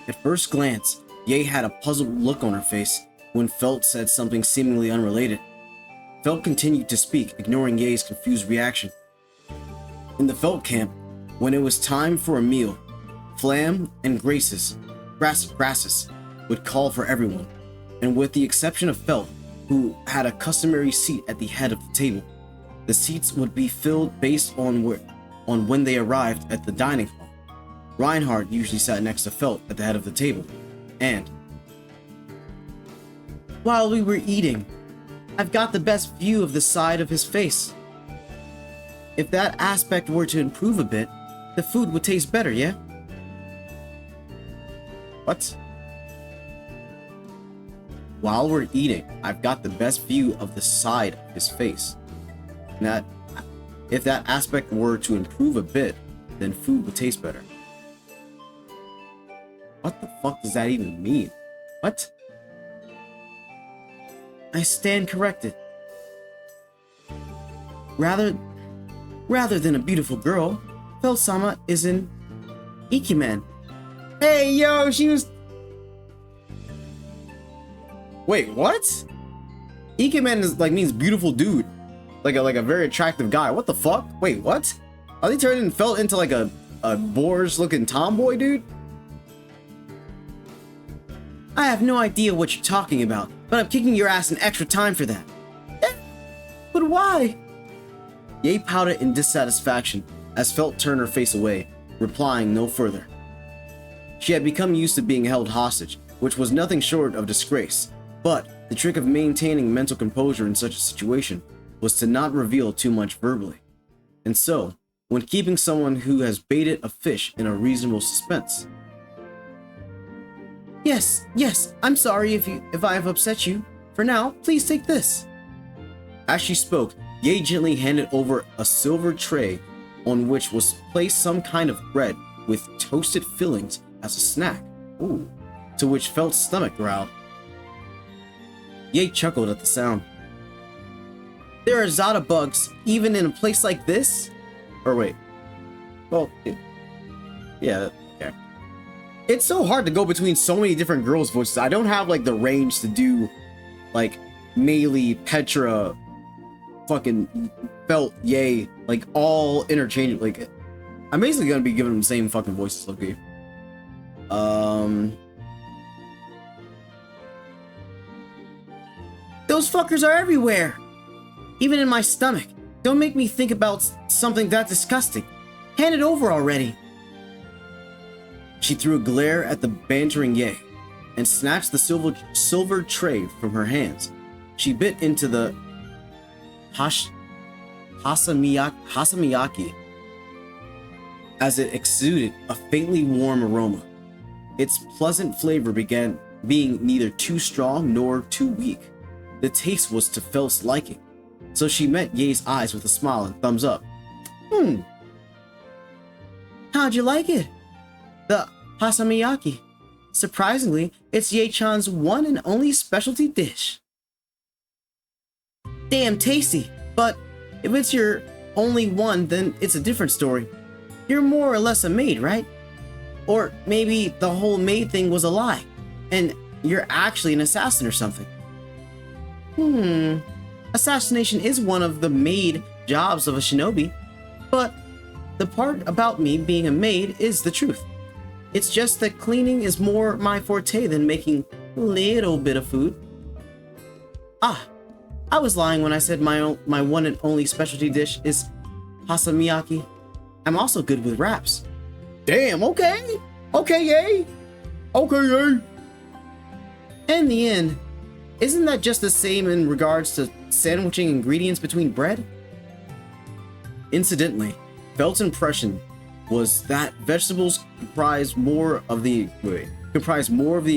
At first glance, Ye had a puzzled look on her face when Felt said something seemingly unrelated. Felt continued to speak, ignoring Ye's confused reaction. In the Felt camp, when it was time for a meal, Flam and Grassus would call for everyone, and with the exception of Felt, who had a customary seat at the head of the table, the seats would be filled based on when they arrived at the dining hall. Reinhardt usually sat next to Felt at the head of the table, and while we were eating, I've got the best view of the side of his face. If that aspect were to improve a bit, the food would taste better, yeah? What? While we're eating, I've got the best view of the side of his face. That, if that aspect were to improve a bit, then food would taste better. What the fuck does that even mean? What? I stand corrected. Rather than a beautiful girl, Felt-sama is an Ikemen. Hey, yo, she was... Wait, what? Ikemen is means beautiful dude. Like a very attractive guy. What the fuck? Wait, what? Are they turning Felt into like a boorish looking tomboy dude? I have no idea what you're talking about, but I'm kicking your ass in extra time for that. But why? Ye pouted in dissatisfaction as Felt turned her face away, replying no further. She had become used to being held hostage, which was nothing short of disgrace, but the trick of maintaining mental composure in such a situation was to not reveal too much verbally. And so, when keeping someone who has baited a fish in a reasonable suspense. Yes, I'm sorry if I have upset you. For now, please take this. As she spoke, Ye gently handed over a silver tray on which was placed some kind of bread with toasted fillings as a snack. Ooh, to which Felt's stomach growled. Ye chuckled at the sound. There are Zada bugs even in a place like this? Or wait. Well, yeah, okay. It's so hard to go between so many different girls' voices. I don't have like the range to do like Meili, Petra, fucking Felt, Ye, like all interchangeable. Like I'm basically gonna be giving them the same fucking voices, okay? Those fuckers are everywhere! Even in my stomach. Don't make me think about something that disgusting. Hand it over already. She threw a glare at the bantering Ye and snatched the silver tray from her hands. She bit into the hasamiyaki as it exuded a faintly warm aroma. Its pleasant flavor began being neither too strong nor too weak. The taste was to Felt's liking, so she met Ye's eyes with a smile and thumbs up. How'd you like it? The hasamiyaki. Surprisingly, it's Ye-chan's one and only specialty dish. Damn tasty, but if it's your only one, then it's a different story. You're more or less a maid, right? Or maybe the whole maid thing was a lie, and you're actually an assassin or something. Assassination is one of the maid jobs of a shinobi, but the part about me being a maid is the truth. It's just that cleaning is more my forte than making a little bit of food. I was lying when I said my one and only specialty dish is hasamiyaki. I'm also good with wraps. Damn, okay, Ye. Okay. In the end, isn't that just the same in regards to sandwiching ingredients between bread? Incidentally, Felt's impression was that vegetables comprise more of the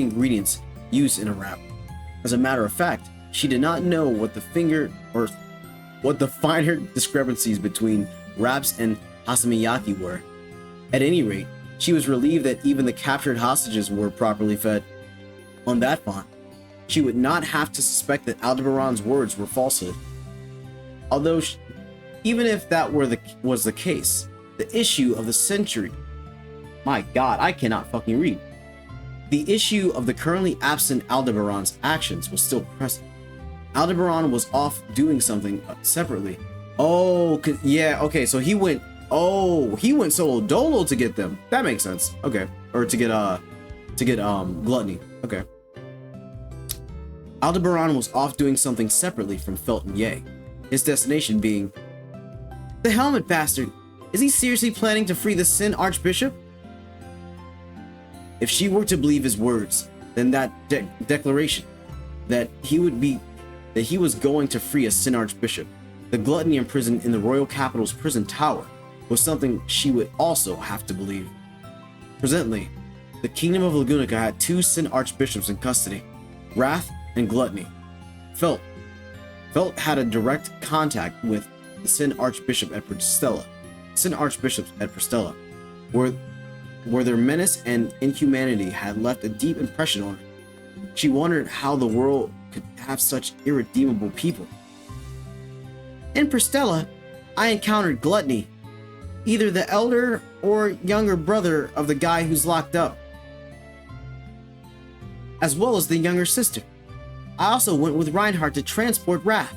ingredients used in a wrap. As a matter of fact, she did not know what the finer discrepancies between wraps and hasamiyaki were. At any rate, she was relieved that even the captured hostages were properly fed. On that front, she would not have to suspect that Aldebaran's words were falsehood. Although, even if that was the case, the issue of the century... My god, I cannot fucking read. The issue of the currently absent Aldebaran's actions was still present. Aldebaran was off doing something separately. Oh, yeah, okay, so he went solo dolo to get them. That makes sense. Okay. Or to get gluttony. Okay. Aldebaran was off doing something separately from Felt and Ye. His destination being... The helmet bastard! Is he seriously planning to free the Sin Archbishop? If she were to believe his words, then that declaration that he was going to free a Sin Archbishop, the gluttony imprisoned in the royal capital's prison tower, was something she would also have to believe. Presently, the kingdom of Lagunica had two Sin Archbishops in custody, Wrath and Gluttony. Felt had a direct contact with the Sin Archbishops at Prestella, where their menace and inhumanity had left a deep impression on her. She wondered how the world could have such irredeemable people. In Prestella, I encountered Gluttony, either the elder or younger brother of the guy who's locked up, as well as the younger sister. I also went with Reinhardt to transport Wrath.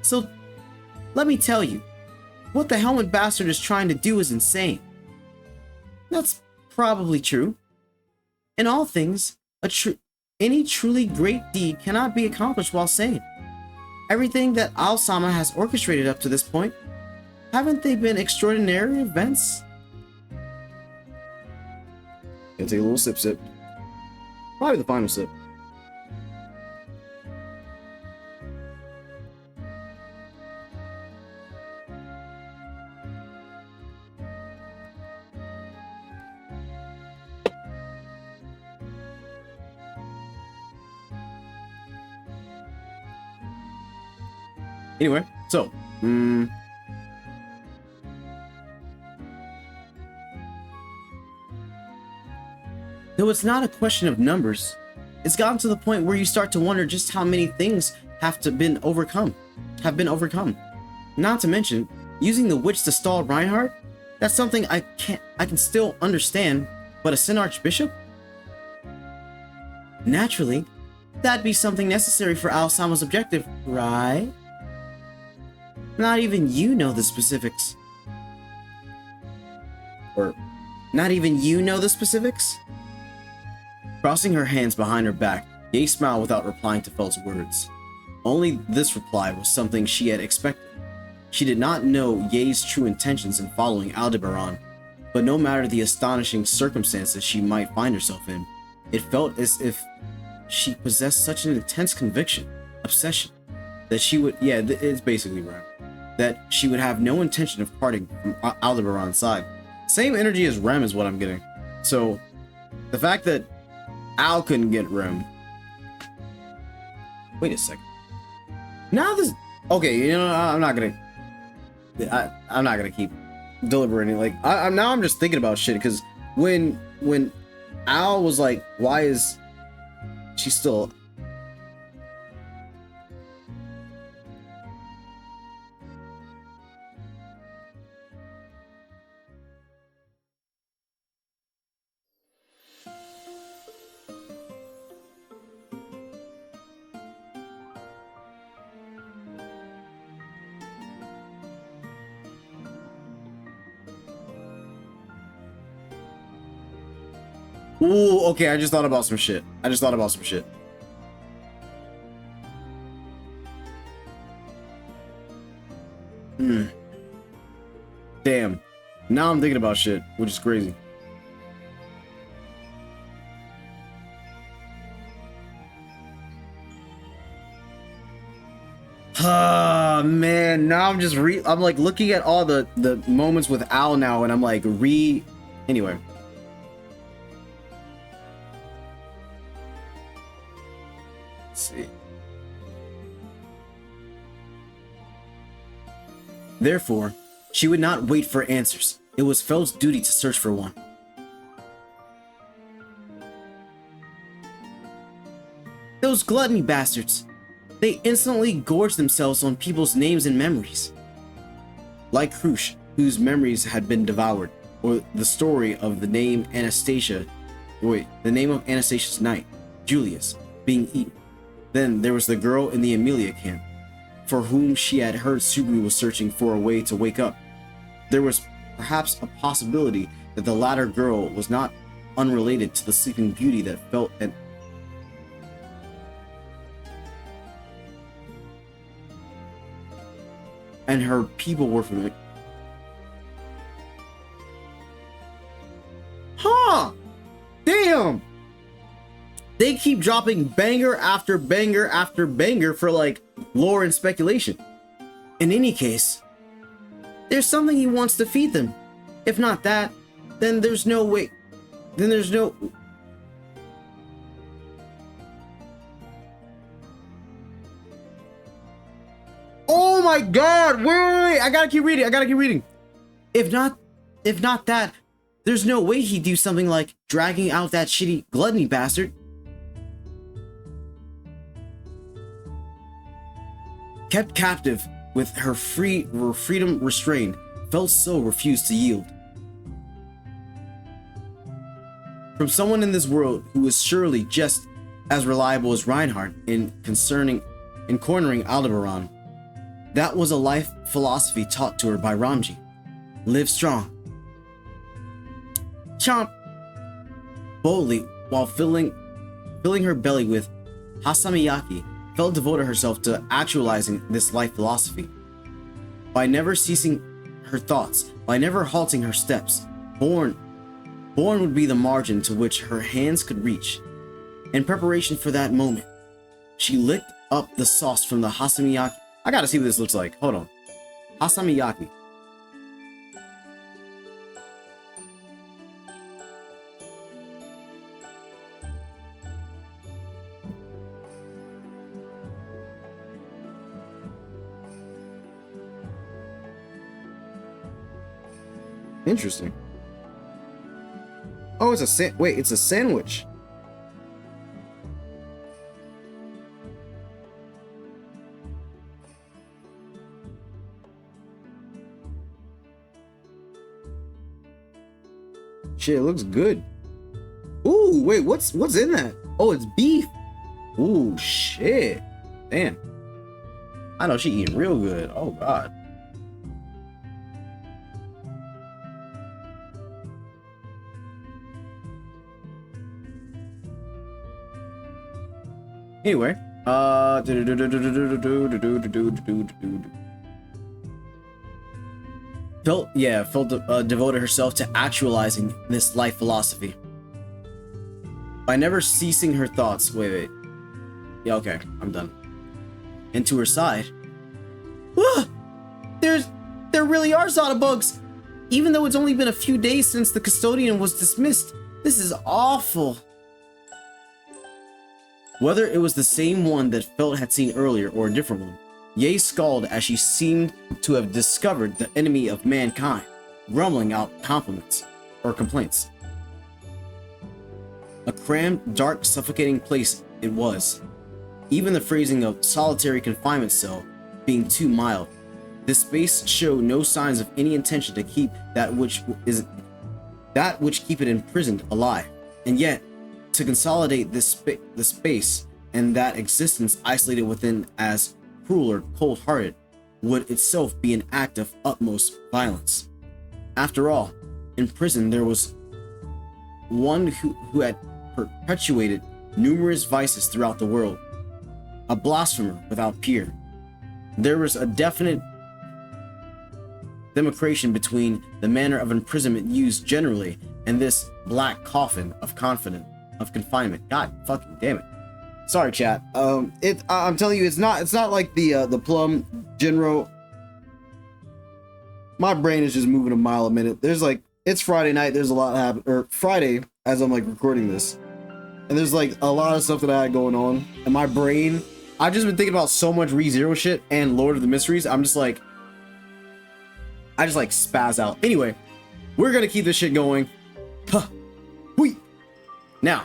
So, let me tell you, what the Helmet Bastard is trying to do is insane. That's probably true. In all things, any truly great deed cannot be accomplished while sane. Everything that Al-Sama has orchestrated up to this point, haven't they been extraordinary events? Gonna take a little sip. Probably the final sip. Anyway, so, though it's not a question of numbers, it's gotten to the point where you start to wonder just how many things have been overcome. Not to mention, using the witch to stall Reinhardt, that's something I can still understand, but a Sin Archbishop? Naturally, that'd be something necessary for Al-Sama's objective, right? Not even you know the specifics. Or, not even you know the specifics? Crossing her hands behind her back, Ye smiled without replying to Felt's words. Only this reply was something she had expected. She did not know Ye's true intentions in following Aldebaran, but no matter the astonishing circumstances she might find herself in, it felt as if she possessed such an intense obsession, that she would, it's basically right, that she would have no intention of parting from Aldebaran's side. Same energy as Rem is what I'm getting. So, the fact that Al couldn't get Rem. Wait a second. Now this, okay, you know, I'm not gonna keep deliberating. Like, I'm just thinking about shit, because when Al was like, why is she still... Ooh, okay, I just thought about some shit. Damn. Now I'm thinking about shit, which is crazy. man, now I'm just I'm like looking at all the moments with Al now, and I'm like anyway. Let's see. Therefore, she would not wait for answers. It was Feld's duty to search for one. Those gluttony bastards. They instantly gorged themselves on people's names and memories. Like Krush, whose memories had been devoured, or the story of the name Anastasia's knight, Julius, being eaten. Then there was the girl in the Amelia camp, for whom she had heard Subaru was searching for a way to wake up. There was perhaps a possibility that the latter girl was not unrelated to the sleeping beauty that felt and her people were familiar. Huh! Damn! They keep dropping banger after banger after banger for like lore and speculation. In any case, there's something he wants to feed them. If not that, then there's no way. Then there's no. Oh my god! Wait! I gotta keep reading. If not that, there's no way he'd do something like dragging out that shitty gluttony bastard. Kept captive with her freedom restrained, Feld's soul refused to yield. From someone in this world who was surely just as reliable as Reinhardt in cornering Aldebaran. That was a life philosophy taught to her by Ramji. Live strong. Chomp! Boldly, while filling her belly with hasamiyaki, Feld devoted herself to actualizing this life philosophy. By never ceasing her thoughts, by never halting her steps, born would be the margin to which her hands could reach. In preparation for that moment, she licked up the sauce from the hasamiyaki. I gotta see what this looks like. Hold on. Hasamiyaki. Interesting. Oh, it's a sandwich. Shit, it looks good. Ooh, wait, what's in that? Oh, it's beef. Ooh, shit. Damn. I know she eating real good. Oh god. Anyway, Phil devoted herself to actualizing this life philosophy. By never ceasing her thoughts. Wait. Yeah, okay, I'm done. And to her side. Ah! There really are Zada bugs! Even though it's only been a few days since the custodian was dismissed. This is awful. Whether it was the same one that Feld had seen earlier or a different one, Ye scowled as she seemed to have discovered the enemy of mankind, grumbling out complaints. A crammed, dark, suffocating place it was. Even the phrasing of solitary confinement cell being too mild, this space showed no signs of any intention to keep that which keep it imprisoned alive, and yet to consolidate the space and that existence isolated within as cruel or cold-hearted would itself be an act of utmost violence. After all, in prison there was one who had perpetuated numerous vices throughout the world, a blasphemer without peer. There was a definite demarcation between the manner of imprisonment used generally and this black coffin of confinement. God fucking damn it. Sorry, chat. I'm telling you, it's not like the Plum Genro. My brain is just moving a mile a minute. There's like, it's Friday night. There's a lot happening, or Friday as I'm like recording this, and there's like a lot of stuff that I had going on, and my brain. I've just been thinking about so much ReZero shit and Lord of the Mysteries. I'm just like, I just like spaz out. Anyway, we're gonna keep this shit going. Huh. Wheat. Now,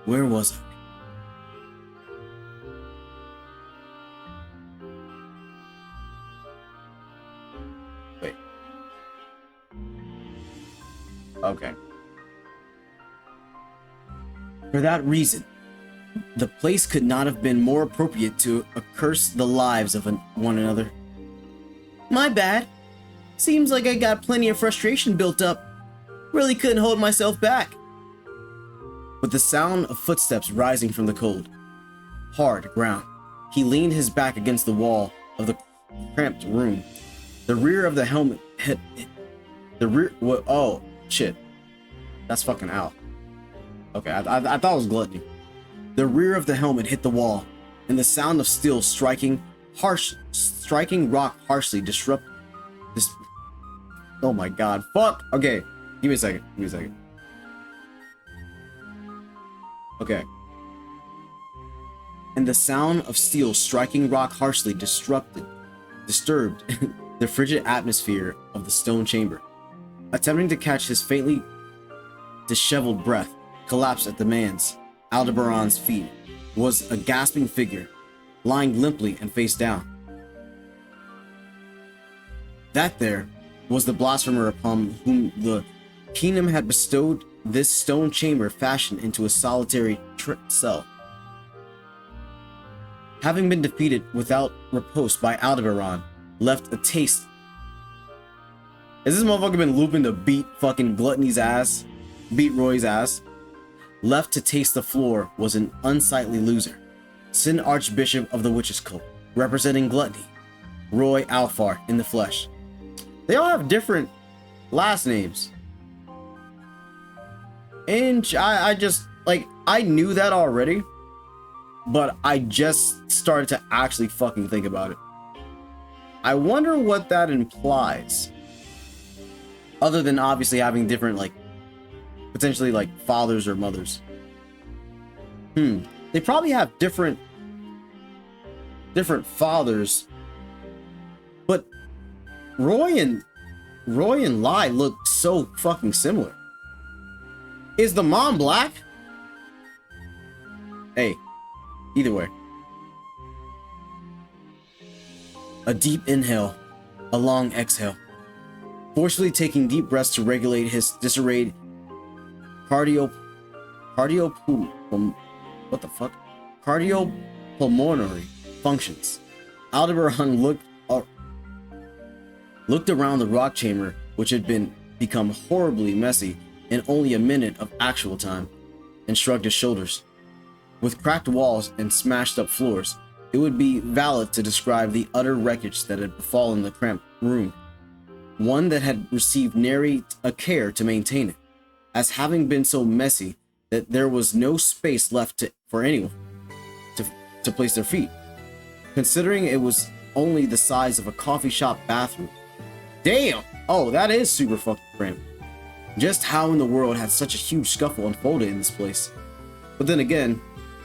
where was I? Wait. Okay. For that reason, the place could not have been more appropriate to accurse the lives of one another. My bad. Seems like I got plenty of frustration built up. Really couldn't hold myself back. With the sound of footsteps rising from the cold, hard ground, he leaned his back against the wall of the cramped room. The rear of the helmet hit the rear. What? Oh shit! That's fucking Al. Okay, I thought it was Gluttony. The rear of the helmet hit the wall, and the sound of steel striking rock harshly disrupted this. Oh my god, fuck! Okay, give me a second. Okay. And the sound of steel striking rock harshly disturbed the frigid atmosphere of the stone chamber. Attempting to catch his faintly disheveled breath, collapsed at the man's, Aldebaran's feet, was a gasping figure, lying limply and face down. That there was the blasphemer upon whom the kingdom had bestowed this stone chamber fashioned into a solitary cell. Having been defeated without riposte by Aldebaran, left a taste. Has this motherfucker been looping to beat fucking Gluttony's ass? Beat Roy's ass? Left to taste the floor was an unsightly loser, Sin Archbishop of the Witches' Cult, representing Gluttony, Roy Alfar in the flesh. They all have different last names. And I just, like, I knew that already, but I just started to actually fucking think about it. I wonder what that implies. Other than obviously having different, like, potentially, like, fathers or mothers. They probably have different fathers. But Roy and Lai look so fucking similar. Is the mom black? Hey, either way. A deep inhale, a long exhale. Forcefully taking deep breaths to regulate his disarrayed cardiopulmonary functions. Aldebaran looked around the rock chamber, which had become horribly messy in only a minute of actual time, and shrugged his shoulders. With cracked walls and smashed up floors, it would be valid to describe the utter wreckage that had befallen the cramped room, one that had received nary a care to maintain it, as having been so messy that there was no space left for anyone to place their feet, considering it was only the size of a coffee shop bathroom. Damn! Oh, that is super fucking cramped. Just how in the world had such a huge scuffle unfolded in this place? But then again,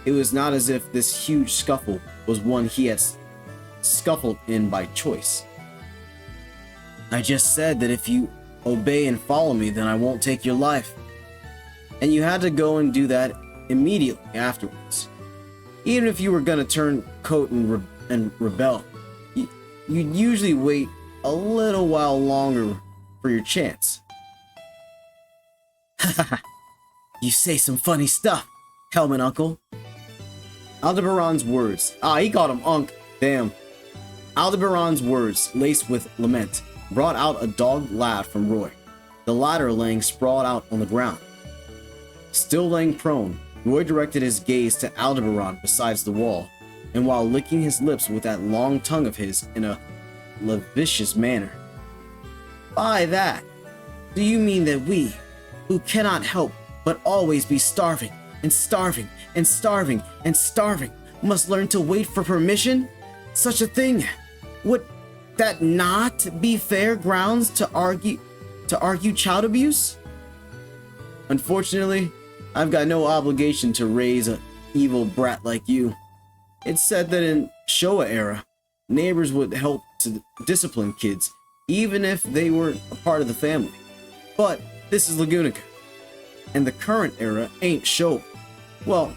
it was not as if this huge scuffle was one he had scuffled in by choice. I just said that if you obey and follow me, then I won't take your life. And you had to go and do that immediately afterwards. Even if you were gonna turn coat and rebel, you'd usually wait a little while longer for your chance. You say some funny stuff, Helmet Uncle. Aldebaran's words. He called him Unc. Damn. Aldebaran's words, laced with lament, brought out a dogged laugh from Roy, the latter laying sprawled out on the ground. Still laying prone, Roy directed his gaze to Aldebaran beside the wall, and while licking his lips with that long tongue of his in a lascivious manner. By that, do you mean that we, who cannot help but always be starving, and starving and starving and starving must learn to wait for permission? Such a thing, would that not be fair grounds to argue child abuse? Unfortunately, I've got no obligation to raise an evil brat like you. It's said that in Showa era, neighbors would help to discipline kids, even if they weren't a part of the family. But this is Lagunica, and the current era ain't Showa. Well,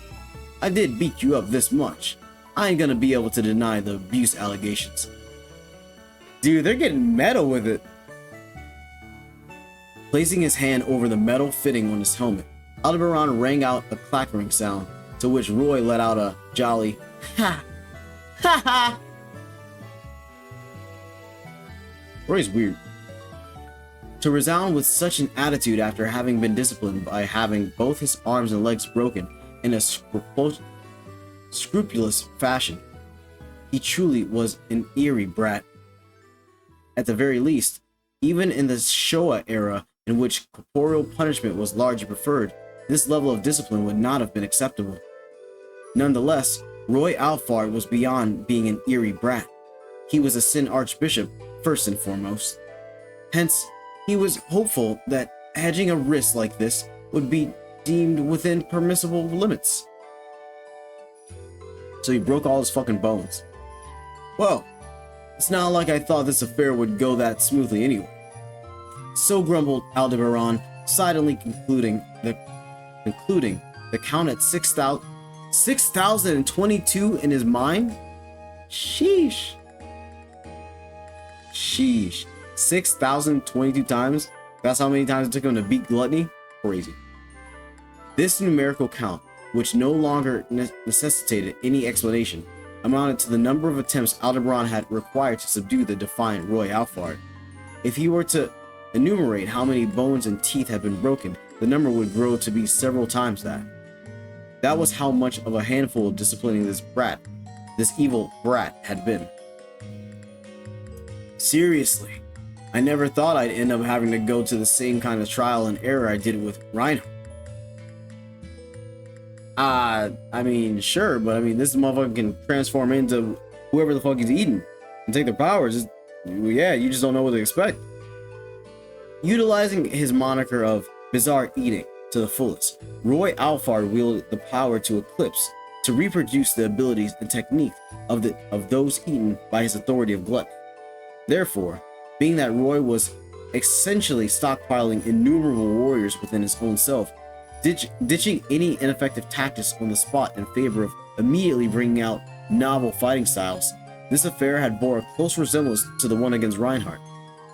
I did beat you up this much. I ain't gonna be able to deny the abuse allegations. Dude, they're getting metal with it. Placing his hand over the metal fitting on his helmet, Aldebaran rang out a clackering sound, to which Roy let out a jolly ha ha ha. Roy's weird. To resound with such an attitude after having been disciplined by having both his arms and legs broken in a scrupulous fashion, he truly was an eerie brat. At the very least, even in the Showa era, in which corporeal punishment was largely preferred, this level of discipline would not have been acceptable. Nonetheless, Roy Alphard was beyond being an eerie brat. He was a Sin Archbishop, first and foremost. Hence, he was hopeful that hedging a risk like this would be deemed within permissible limits. So he broke all his fucking bones. Well, it's not like I thought this affair would go that smoothly anyway. So grumbled Aldebaran, silently concluding the count at 6,022 in his mind? Sheesh. Sheesh. 6,022 times? That's how many times it took him to beat Gluttony? Crazy. This numerical count, which no longer necessitated any explanation, amounted to the number of attempts Aldebaran had required to subdue the defiant Roy Alphard. If he were to enumerate how many bones and teeth had been broken, the number would grow to be several times that. That was how much of a handful of disciplining this evil brat had been. Seriously, I never thought I'd end up having to go to the same kind of trial and error I did with Reinhardt. I mean, sure, but I mean, this motherfucker can transform into whoever the fuck he's eating and take their powers. Yeah, you just don't know what to expect. Utilizing his moniker of bizarre eating to the fullest, Roy Alphard wielded the power to eclipse, to reproduce the abilities and technique of those eaten by his authority of gluttony. Therefore, being that Roy was essentially stockpiling innumerable warriors within his own self, ditching any ineffective tactics on the spot in favor of immediately bringing out novel fighting styles, this affair had bore a close resemblance to the one against Reinhardt,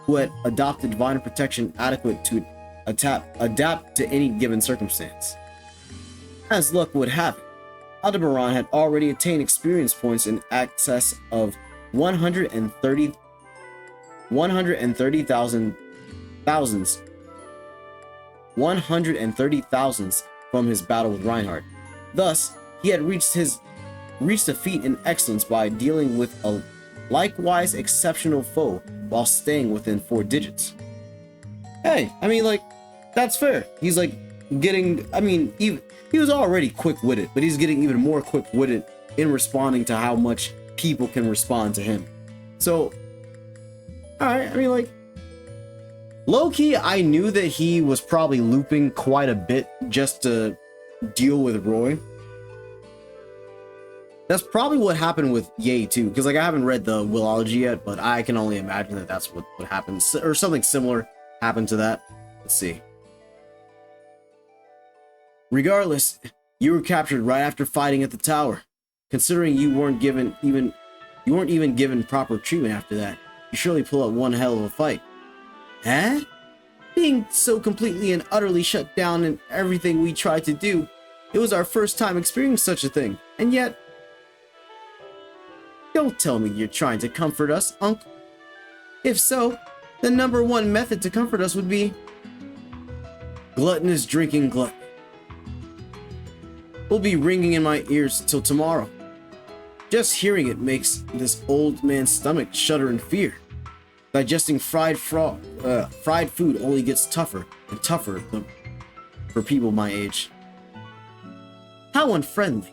who had adopted divine protection adequate to adapt to any given circumstance. As luck would have it, Aldebaran had already attained experience points in excess of 130,000 from his battle with Reinhardt. Thus, he had reached a feat in excellence by dealing with a likewise exceptional foe while staying within 4 digits. Hey, I mean, like, that's fair. He's like getting, I mean, he was already quick-witted, but he's getting even more quick-witted in responding to how much people can respond to him. So, alright, I mean, like, low-key, I knew that he was probably looping quite a bit just to deal with Roy. That's probably what happened with Ye too, because like I haven't read the Willology yet, but I can only imagine that that's what happened, or something similar happened to that. Let's see. Regardless, you were captured right after fighting at the tower. Considering you weren't even given proper treatment after that, you surely pull out one hell of a fight. Huh? Being so completely and utterly shut down in everything we tried to do, it was our first time experiencing such a thing, and yet... Don't tell me you're trying to comfort us, Unc. If so, the number one method to comfort us would be... gluttonous drinking gluttony. Will be ringing in my ears till tomorrow. Just hearing it makes this old man's stomach shudder in fear. Digesting fried food only gets tougher and tougher for people my age. How unfriendly.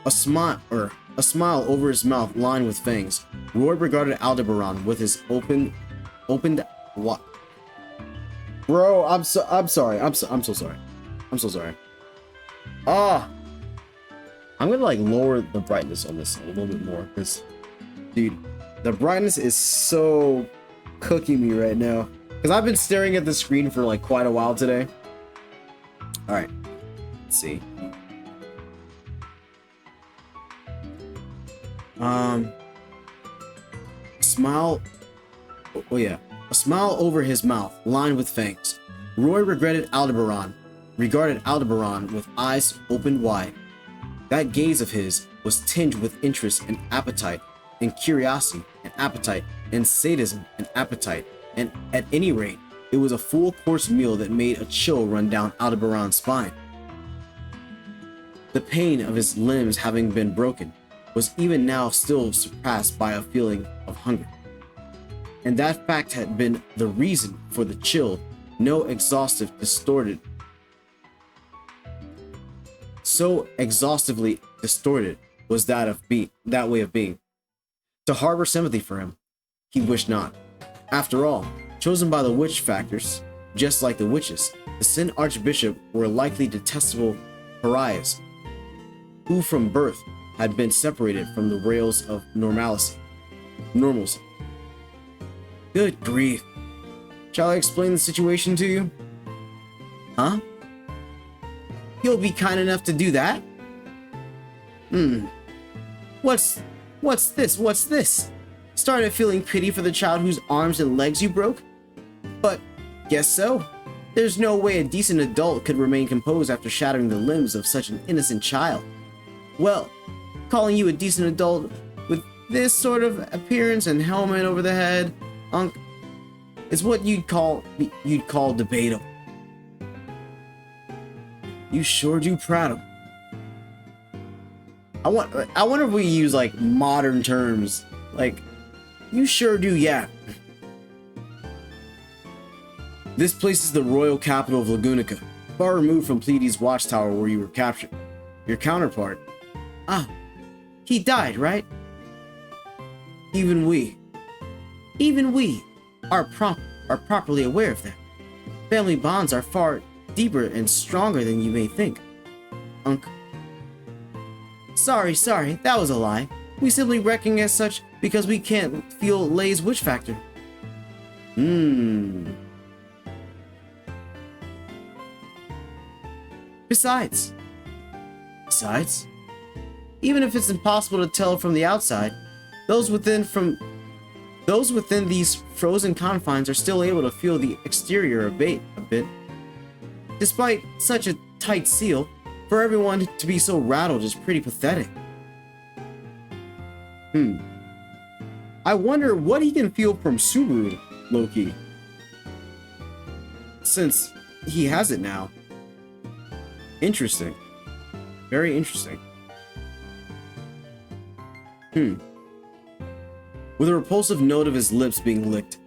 A smile over his mouth lined with fangs. Roy regarded Aldebaran with his opened what? Bro, I'm sorry. I'm so sorry. I'm so sorry. Ah, I'm gonna like lower the brightness on this a little bit more because, dude, the brightness is so cooking me right now because I've been staring at the screen for like quite a while today. All right, let's see. Smile. Oh yeah, a smile over his mouth, lined with fangs. Roy regarded Aldebaran with eyes opened wide. That gaze of his was tinged with interest and appetite, and curiosity and appetite, and sadism and appetite, and at any rate, it was a full-course meal that made a chill run down Aldebaran's spine. The pain of his limbs having been broken was even now still surpassed by a feeling of hunger. And that fact had been the reason for the chill, so exhaustively distorted was that way of being. To harbor sympathy for him, he wished not. After all, chosen by the witch factors, just like the witches, the Sin Archbishop were likely detestable pariahs, who from birth had been separated from the rails of normalcy. Good grief. Shall I explain the situation to you? Huh? You'll be kind enough to do that? What's this? Started feeling pity for the child whose arms and legs you broke? But, guess so. There's no way a decent adult could remain composed after shattering the limbs of such an innocent child. Well, calling you a decent adult with this sort of appearance and helmet over the head, Unc, is what you'd call debatable. You sure do prattle. I wonder if we use like modern terms, like you sure do yap. This place is the royal capital of Lagunica, far removed from Pleiades' watchtower where you were captured. Your counterpart, he died, right? Even we are properly aware of that. Family bonds are far deeper and stronger than you may think. Unc. Sorry, that was a lie. We simply reckon as such because we can't feel Lay's witch factor. Besides, even if it's impossible to tell from the outside, those within these frozen confines are still able to feel the exterior a bit. Despite such a tight seal, for everyone to be so rattled is pretty pathetic. I wonder what he can feel from Subaru, low-key. Since he has it now. Interesting. Very interesting. With a repulsive note of his lips being licked,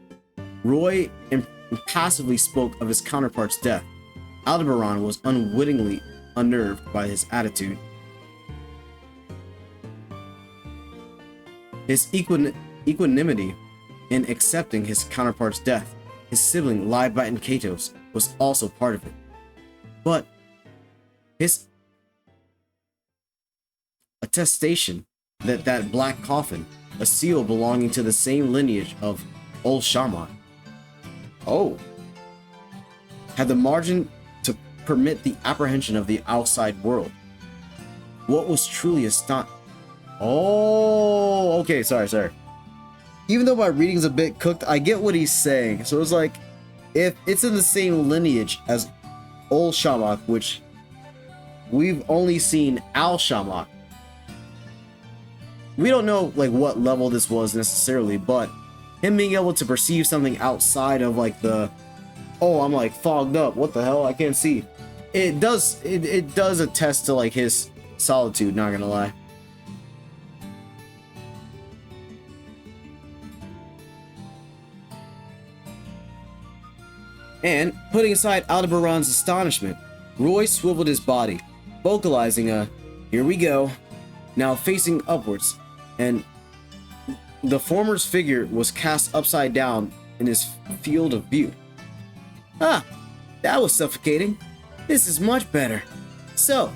Roy impassively spoke of his counterpart's death. Aldebaran was unwittingly unnerved by his attitude. His equanimity in accepting his counterpart's death, his sibling Liebite and Katos, was also part of it. But his attestation that that black coffin, a seal belonging to the same lineage of Old Shaman, had the margin to permit the apprehension of the outside world. What was truly astonishing. Okay, sorry. Even though my reading's a bit cooked, I get what he's saying. So it's like, if it's in the same lineage as Old Shamak, which we've only seen Al Shamak. We don't know like what level this was necessarily, but him being able to perceive something outside of like the, I'm like fogged up, what the hell, I can't see. It does attest to like his solitude, not gonna lie. And putting aside Aldebaran's astonishment, Roy swiveled his body, vocalizing a, "Here we go," now facing upwards, and the former's figure was cast upside down in his field of view. "Ah, that was suffocating. This is much better. So,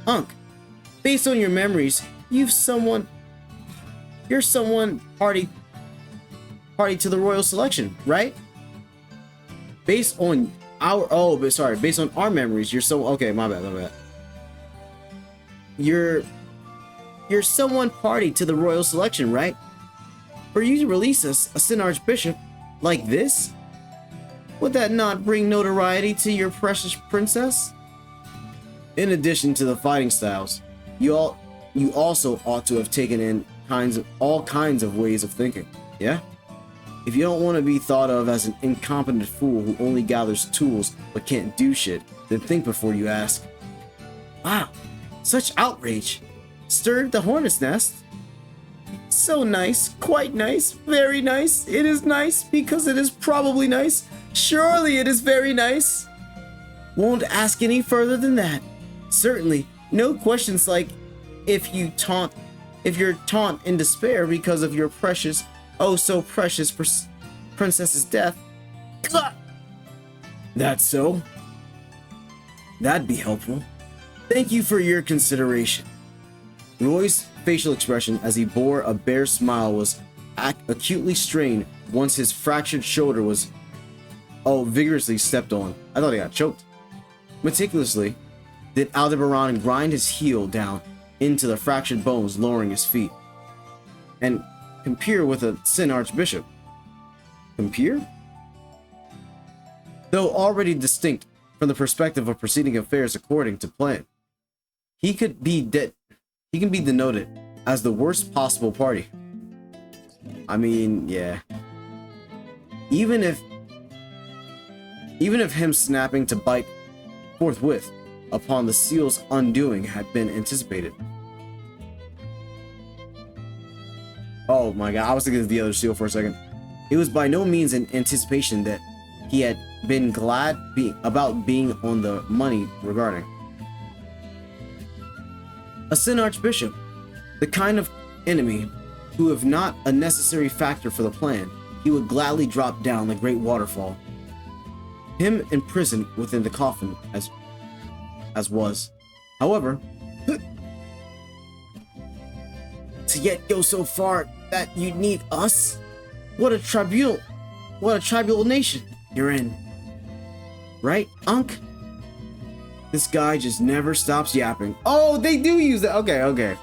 Unc, based on your memories, you're someone party to the royal selection, right? Based on based on our memories, you're okay, my bad. You're someone party to the royal selection, right? For you to release us, a Sin Archbishop, like this? Would that not bring notoriety to your precious princess? In addition to the fighting styles, you also ought to have taken in all kinds of ways of thinking, yeah? If you don't want to be thought of as an incompetent fool who only gathers tools but can't do shit, then think before you ask. Wow, such outrage. Stirred the hornet's nest. So nice, quite nice, very nice. It is nice because it is probably nice. Surely it is very nice. Won't ask any further than that. Certainly, no questions like if you're taunt in despair because of your precious, oh so precious princess's death. That's so. That'd be helpful. Thank you for your consideration. Roy's facial expression as he bore a bare smile was acutely strained once his fractured shoulder was vigorously stepped on. I thought he got choked. Meticulously did Aldebaran grind his heel down into the fractured bones, lowering his feet. And compare with a Sin Archbishop. Compare? Though already distinct from the perspective of proceeding affairs according to plan, he can be denoted as the worst possible party. I mean, yeah. Even if him snapping to bite forthwith upon the seal's undoing had been anticipated. Oh my god, I was thinking of the other seal for a second. It was by no means an anticipation that he had been glad about being on the money regarding. A Sin Archbishop, the kind of enemy who, if not a necessary factor for the plan, he would gladly drop down the great waterfall. Him imprisoned within the coffin as was. However, to yet go so far that you need us? What a tribunal nation you're in. Right, Unc? This guy just never stops yapping. Oh, they do use that. Okay.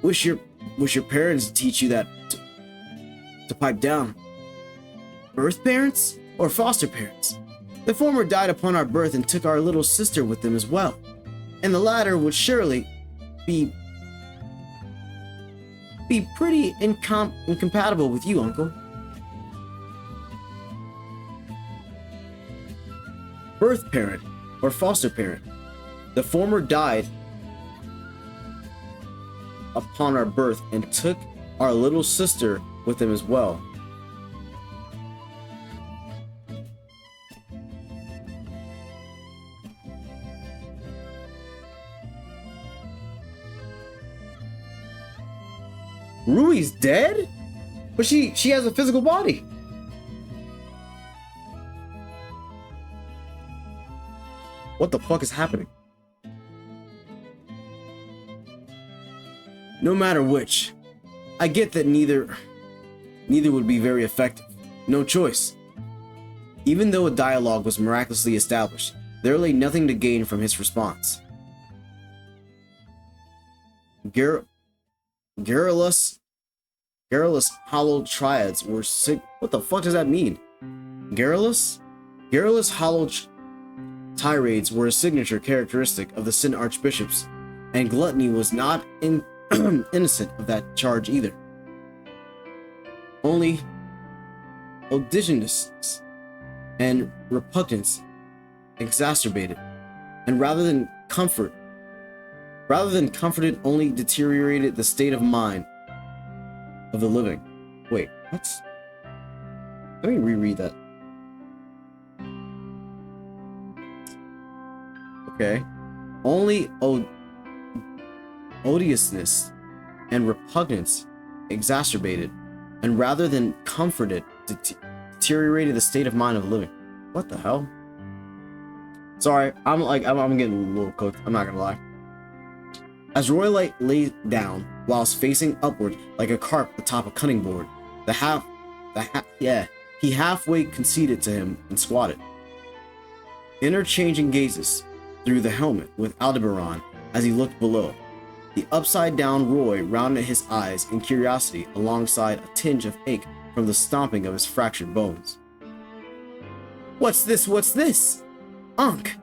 Wish your parents teach you that to pipe down. Birth parents or foster parents? The former died upon our birth and took our little sister with them as well. And the latter would surely be pretty incompatible with you, Uncle. Birth parent or foster parent. The former died upon our birth and took our little sister with him as well. Rui's dead? But she has a physical body. What the fuck is happening? No matter which, I get that neither would be very effective. No choice. Even though a dialogue was miraculously established, there lay nothing to gain from his response. Garrulous hollow triads were what the fuck does that mean? Garrulous hollow tirades were a signature characteristic of the Sin Archbishops, and gluttony was not innocent of that charge either. Only odiousness and repugnance exacerbated, and rather than comforted, only deteriorated the state of mind of the living. Wait, what? Let me reread that. Okay. Only odiousness and repugnance exacerbated, and rather than comforted, deteriorated the state of mind of the living. What the hell? Sorry, I'm getting a little cooked. I'm not gonna lie. As Roy lay down, whilst facing upward like a carp atop a cutting board, he halfway conceded to him and squatted, interchanging gazes through the helmet with Aldebaran as he looked below. The upside-down Roy rounded his eyes in curiosity alongside a tinge of ache from the stomping of his fractured bones. What's this? What's this? Unk!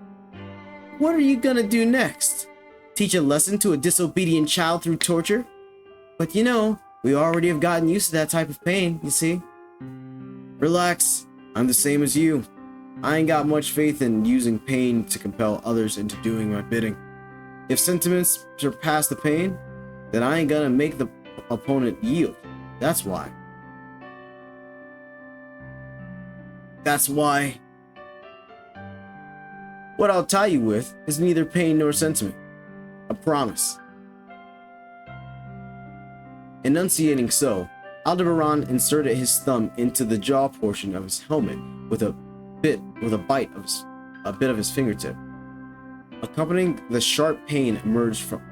What are you gonna do next? Teach a lesson to a disobedient child through torture? But you know, we already have gotten used to that type of pain, you see? Relax, I'm the same as you. I ain't got much faith in using pain to compel others into doing my bidding. If sentiments surpass the pain, then I ain't gonna make the opponent yield. That's why. What I'll tie you with is neither pain nor sentiment. A promise. Enunciating so, Aldebaran inserted his thumb into the jaw portion of his helmet with a bit of his fingertip. Accompanying the sharp pain emerged from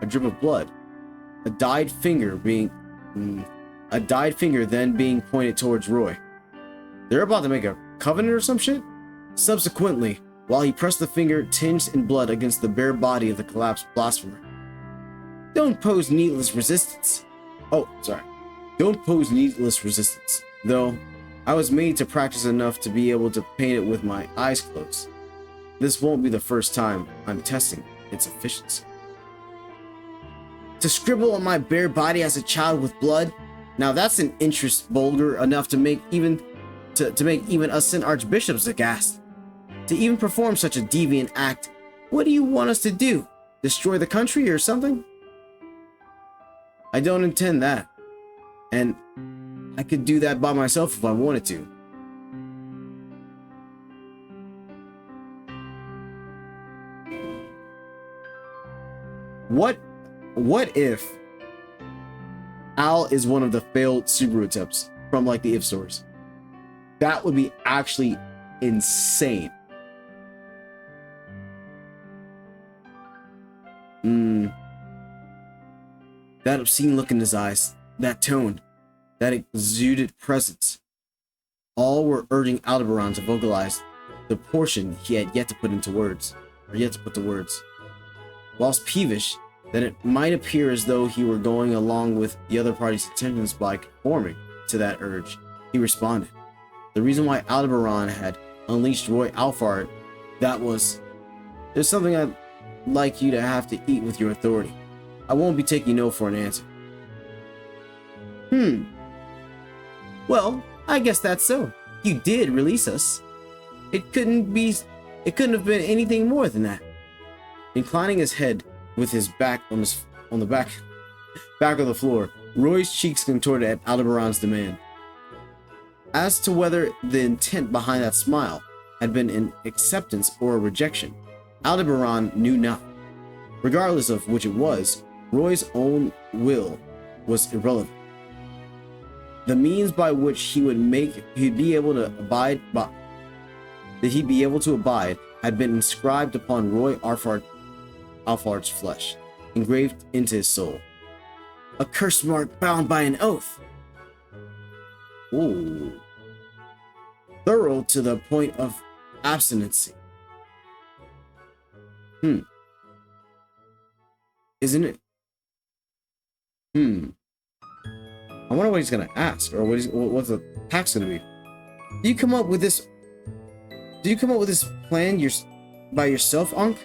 a drip of blood, a dyed finger then being pointed towards Roy. They're about to make a covenant or some shit? Subsequently, while he pressed the finger tinged in blood against the bare body of the collapsed blasphemer. Don't pose needless resistance. Don't pose needless resistance, though I was made to practice enough to be able to paint it with my eyes closed. This won't be the first time I'm testing its efficiency. To scribble on my bare body as a child with blood? Now that's an interest vulgar enough to make even us St. Archbishops aghast. To even perform such a deviant act, what do you want us to do? Destroy the country or something? I don't intend that. And I could do that by myself if I wanted to. What if Al is one of the failed Subaru attempts from like the if stores? That would be actually insane. That obscene look in his eyes, that tone, that exuded presence, all were urging Aldebaran to vocalize the portion he had yet to put to words. Whilst peevish that it might appear as though he were going along with the other party's intentions by conforming to that urge, he responded. The reason why Aldebaran had unleashed Roy Alfard, there's something I'd like you to have to eat with your authority. I won't be taking no for an answer. Well, I guess that's so. You did release us. It couldn't have been anything more than that. Inclining his head with his back on the back of the floor, Roy's cheeks contorted at Aldebaran's demand. As to whether the intent behind that smile had been an acceptance or a rejection, Aldebaran knew not. Regardless of which it was, Roy's own will was irrelevant. The means by which he'd be able to abide had been inscribed upon Roy Alfard's flesh, engraved into his soul. A curse mark bound by an oath. Ooh. Thorough to the point of abstinency. Isn't it? I wonder what he's gonna ask, or what's the tax gonna be. Do you come up with this plan by yourself, Unc?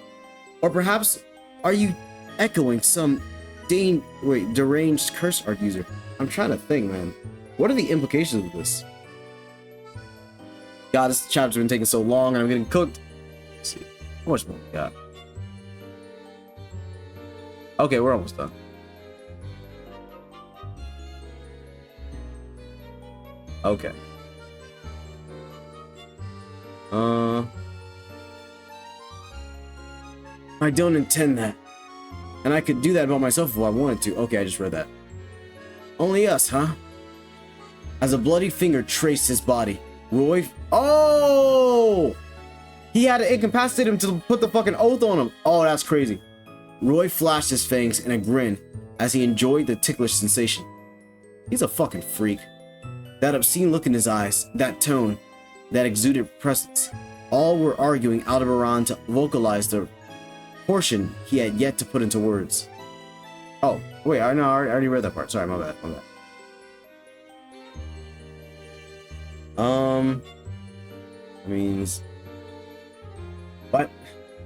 Or perhaps are you echoing some deranged curse art user? I'm trying to think, man. What are the implications of this? God, this chapter's been taking so long and I'm getting cooked. Let's see. How much more we got? Okay, we're almost done. Okay. I don't intend that. And I could do that about myself if I wanted to. Okay, I just read that. Only us, huh? As a bloody finger traced his body, Roy... Oh! He had to incapacitate him to put the fucking oath on him. Oh, that's crazy. Roy flashed his fangs in a grin as he enjoyed the ticklish sensation. He's a fucking freak. That obscene look in his eyes, that tone, that exuded presence, all were arguing Aldebaran to vocalize the portion he had yet to put into words. Oh, wait, I already read that part. Sorry, my bad. But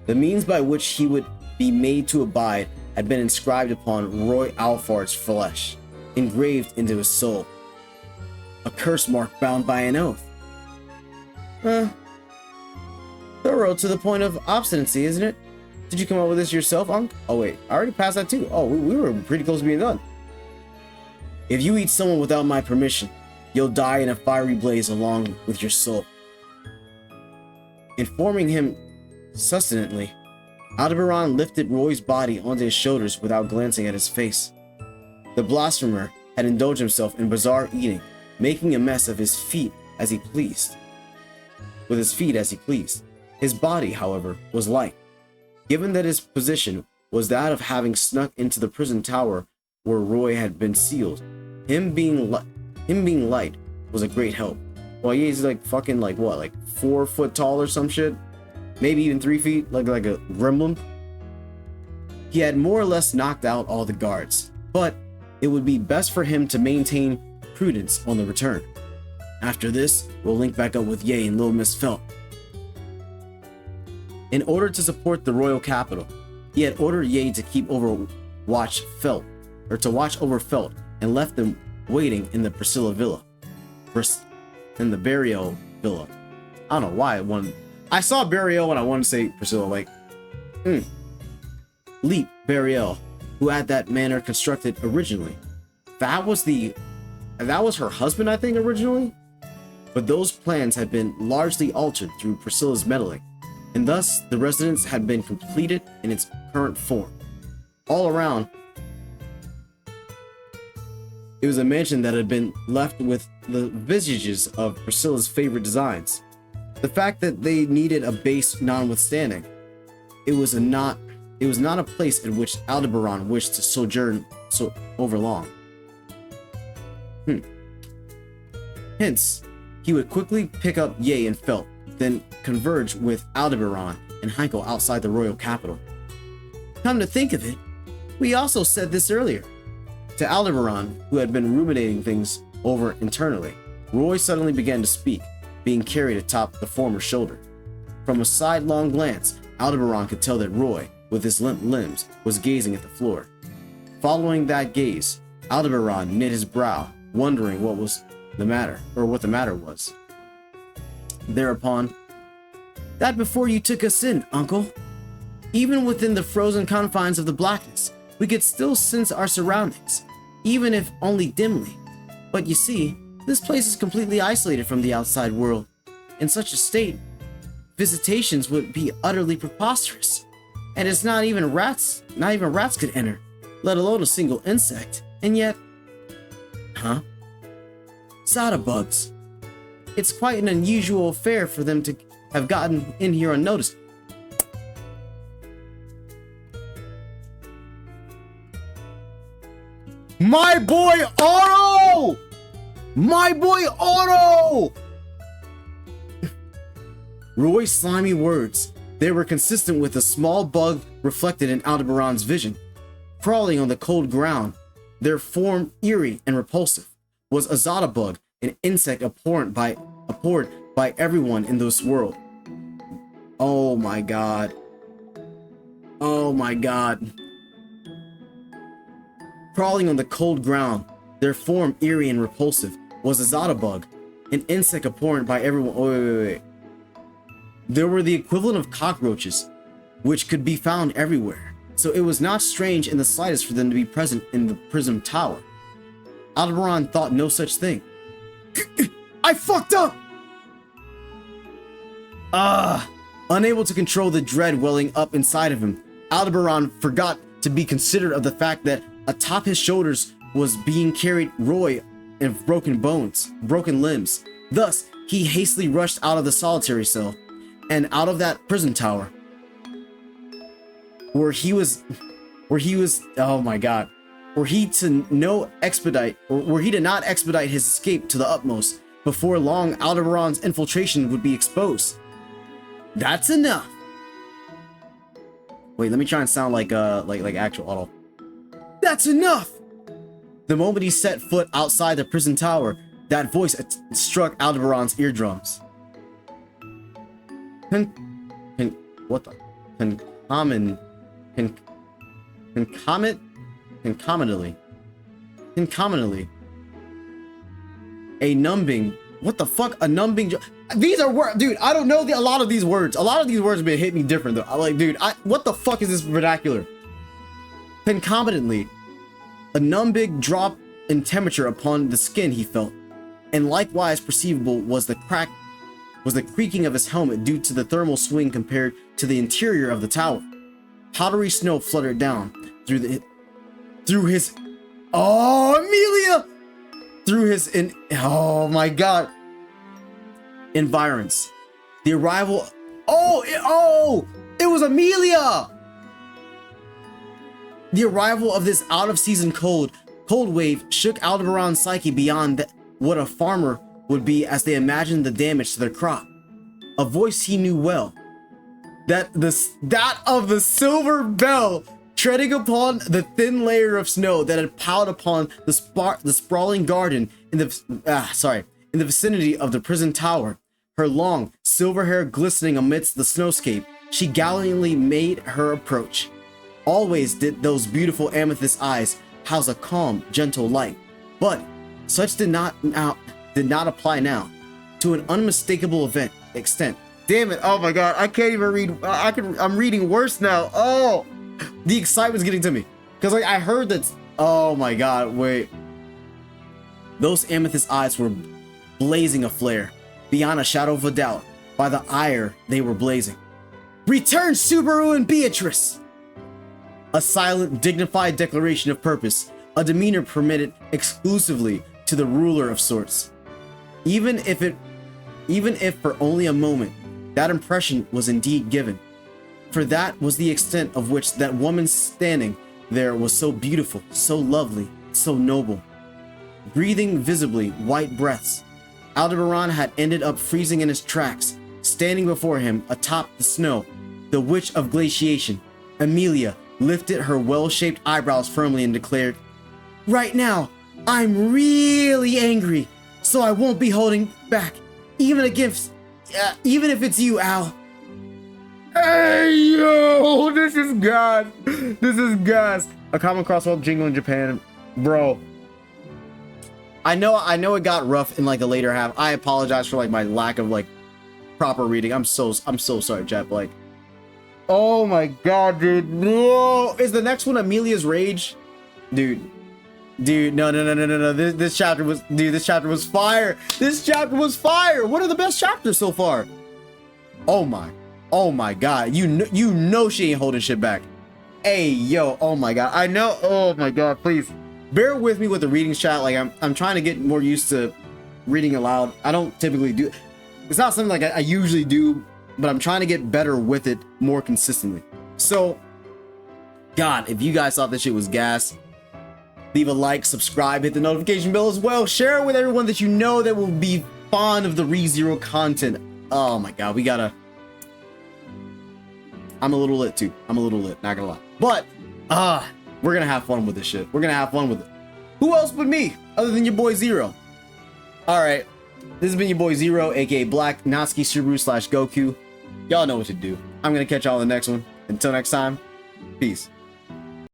the means by which he would be made to abide had been inscribed upon Roy Alfard's flesh, engraved into his soul. A curse mark bound by an oath. Thorough to the point of obstinacy, isn't it? Did you come up with this yourself, Unc? Oh wait, I already passed that too. Oh, we were pretty close to being done. If you eat someone without my permission, you'll die in a fiery blaze along with your soul. Informing him sustenantly, Aldebaran lifted Roy's body onto his shoulders without glancing at his face. The blasphemer had indulged himself in bizarre eating, making a mess of his feet as he pleased. His body, however, was light. Given that his position was that of having snuck into the prison tower where Roy had been sealed, him being light was a great help. Well, yeah, he's like fucking like what, like 4 foot tall or some shit? Maybe even 3 feet, like a gremlin. He had more or less knocked out all the guards, but it would be best for him to maintain prudence on the return. After this, we'll link back up with Ye and Little Miss Felt. In order to support the royal capital, he had ordered Ye to watch over Felt and left them waiting in the Priscilla Villa. In the Burial Villa. I don't know why I saw Burial and I wanted to say Priscilla, like, Leap Burial, who had that manor constructed originally. That was her husband, I think, originally? But those plans had been largely altered through Priscilla's meddling, and thus the residence had been completed in its current form. All around, it was a mansion that had been left with the visages of Priscilla's favorite designs. The fact that they needed a base notwithstanding, it was not a place in which Aldebaran wished to sojourn so overlong. Hence, he would quickly pick up Ye and Felt, then converge with Aldebaran and Heinkel outside the royal capital. Come to think of it, we also said this earlier. To Aldebaran, who had been ruminating things over internally, Roy suddenly began to speak, being carried atop the former's shoulder. From a sidelong glance, Aldebaran could tell that Roy, with his limp limbs, was gazing at the floor. Following that gaze, Aldebaran knit his brow, wondering what the matter was. Thereupon, that before you took us in, Uncle. Even within the frozen confines of the blackness, we could still sense our surroundings, even if only dimly. But you see, this place is completely isolated from the outside world. In such a state, visitations would be utterly preposterous. And it's not even rats could enter, let alone a single insect. And yet, Zada bugs. It's quite an unusual affair for them to have gotten in here unnoticed. My boy Otto! My boy Otto! Roy's slimy words. They were consistent with a small bug reflected in Aldebaran's vision. Crawling on the cold ground, their form eerie and repulsive, was a Zada bug, an insect abhorred by everyone in this world. Oh my god. Oh my god. Crawling on the cold ground, their form eerie and repulsive, was a Zada bug, an insect abhorrent by everyone. Oh, wait. There were the equivalent of cockroaches, which could be found everywhere, so it was not strange in the slightest for them to be present in the Prism Tower. Aldebaran thought no such thing. I fucked up! Unable to control the dread welling up inside of him, Aldebaran forgot to be considerate of the fact that atop his shoulders was being carried Roy and broken limbs. Thus, he hastily rushed out of the solitary cell and out of that prison tower where he did not expedite his escape to the utmost. Before long, Aldebaran's infiltration would be exposed. That's enough. Wait, let me try and sound like actual Otto. That's enough. The moment he set foot outside the prison tower, that voice struck Aldebaran's eardrums. Concomitantly. A numbing. What the fuck? A numbing. These are words, dude. I don't know a lot of these words. A lot of these words have been hitting me different though. I'm like, dude, what the fuck is this vernacular? Concomitantly, a numbing drop in temperature upon the skin he felt, and likewise perceivable was the creaking of his helmet due to the thermal swing compared to the interior of the tower. Powdery snow fluttered down through his oh my god environs. The arrival it was Amelia. The arrival of this out of season cold wave shook Aldebaran's psyche beyond what a farmer would be as they imagined the damage to their crop. A voice he knew well, that of the silver bell treading upon the thin layer of snow that had piled upon the sprawling garden in the vicinity of the prison tower. Her long silver hair glistening amidst the snowscape, she gallantly made her approach. Always did those beautiful amethyst eyes house a calm, gentle light, but such did not apply now to an unmistakable extent. Damn it! Oh my god, I can't even read. I'm reading worse now. Oh, the excitement's getting to me because I heard that. Oh my god, wait. Those amethyst eyes were blazing a flare, beyond a shadow of a doubt, by the ire they were blazing. Return, Subaru and Beatrice! A silent, dignified declaration of purpose, a demeanor permitted exclusively to the ruler of sorts. Even if for only a moment, that impression was indeed given. For that was the extent of which that woman standing there was so beautiful, so lovely, so noble. Breathing visibly white breaths, Aldebaran had ended up freezing in his tracks, standing before him atop the snow, the witch of glaciation. Amelia lifted her well-shaped eyebrows firmly and declared, "Right now, I'm really angry, so I won't be holding back, even if it's you, Al." Hey, yo, this is gas. This is gas. A common crosswalk jingle in Japan, bro. I know it got rough in like the later half. I apologize for like my lack of like proper reading. I'm so sorry, chat. Like, oh my god, dude. No, is the next one Amelia's Rage? Dude, no. This chapter was fire. This chapter was fire. One of the best chapters so far. Oh my god. You know she ain't holding shit back. Hey, yo, oh my god. I know. Oh my god, please bear with me with the reading, chat. Like I'm trying to get more used to reading aloud. I don't typically do. It's not something like I usually do, but I'm trying to get better with it more consistently. So, God, if you guys thought this shit was gas, leave a like, subscribe, hit the notification bell as well. Share it with everyone that you know that will be fond of the ReZero content. Oh my god, we gotta. I'm a little lit too. I'm a little lit, not gonna lie. But we're gonna have fun with this shit. We're gonna have fun with it. Who else but me, other than your boy Zero? Alright, this has been your boy Zero, aka Black Natsuki Subaru / Goku. Y'all know what to do. I'm gonna catch y'all in the next one. Until next time, peace.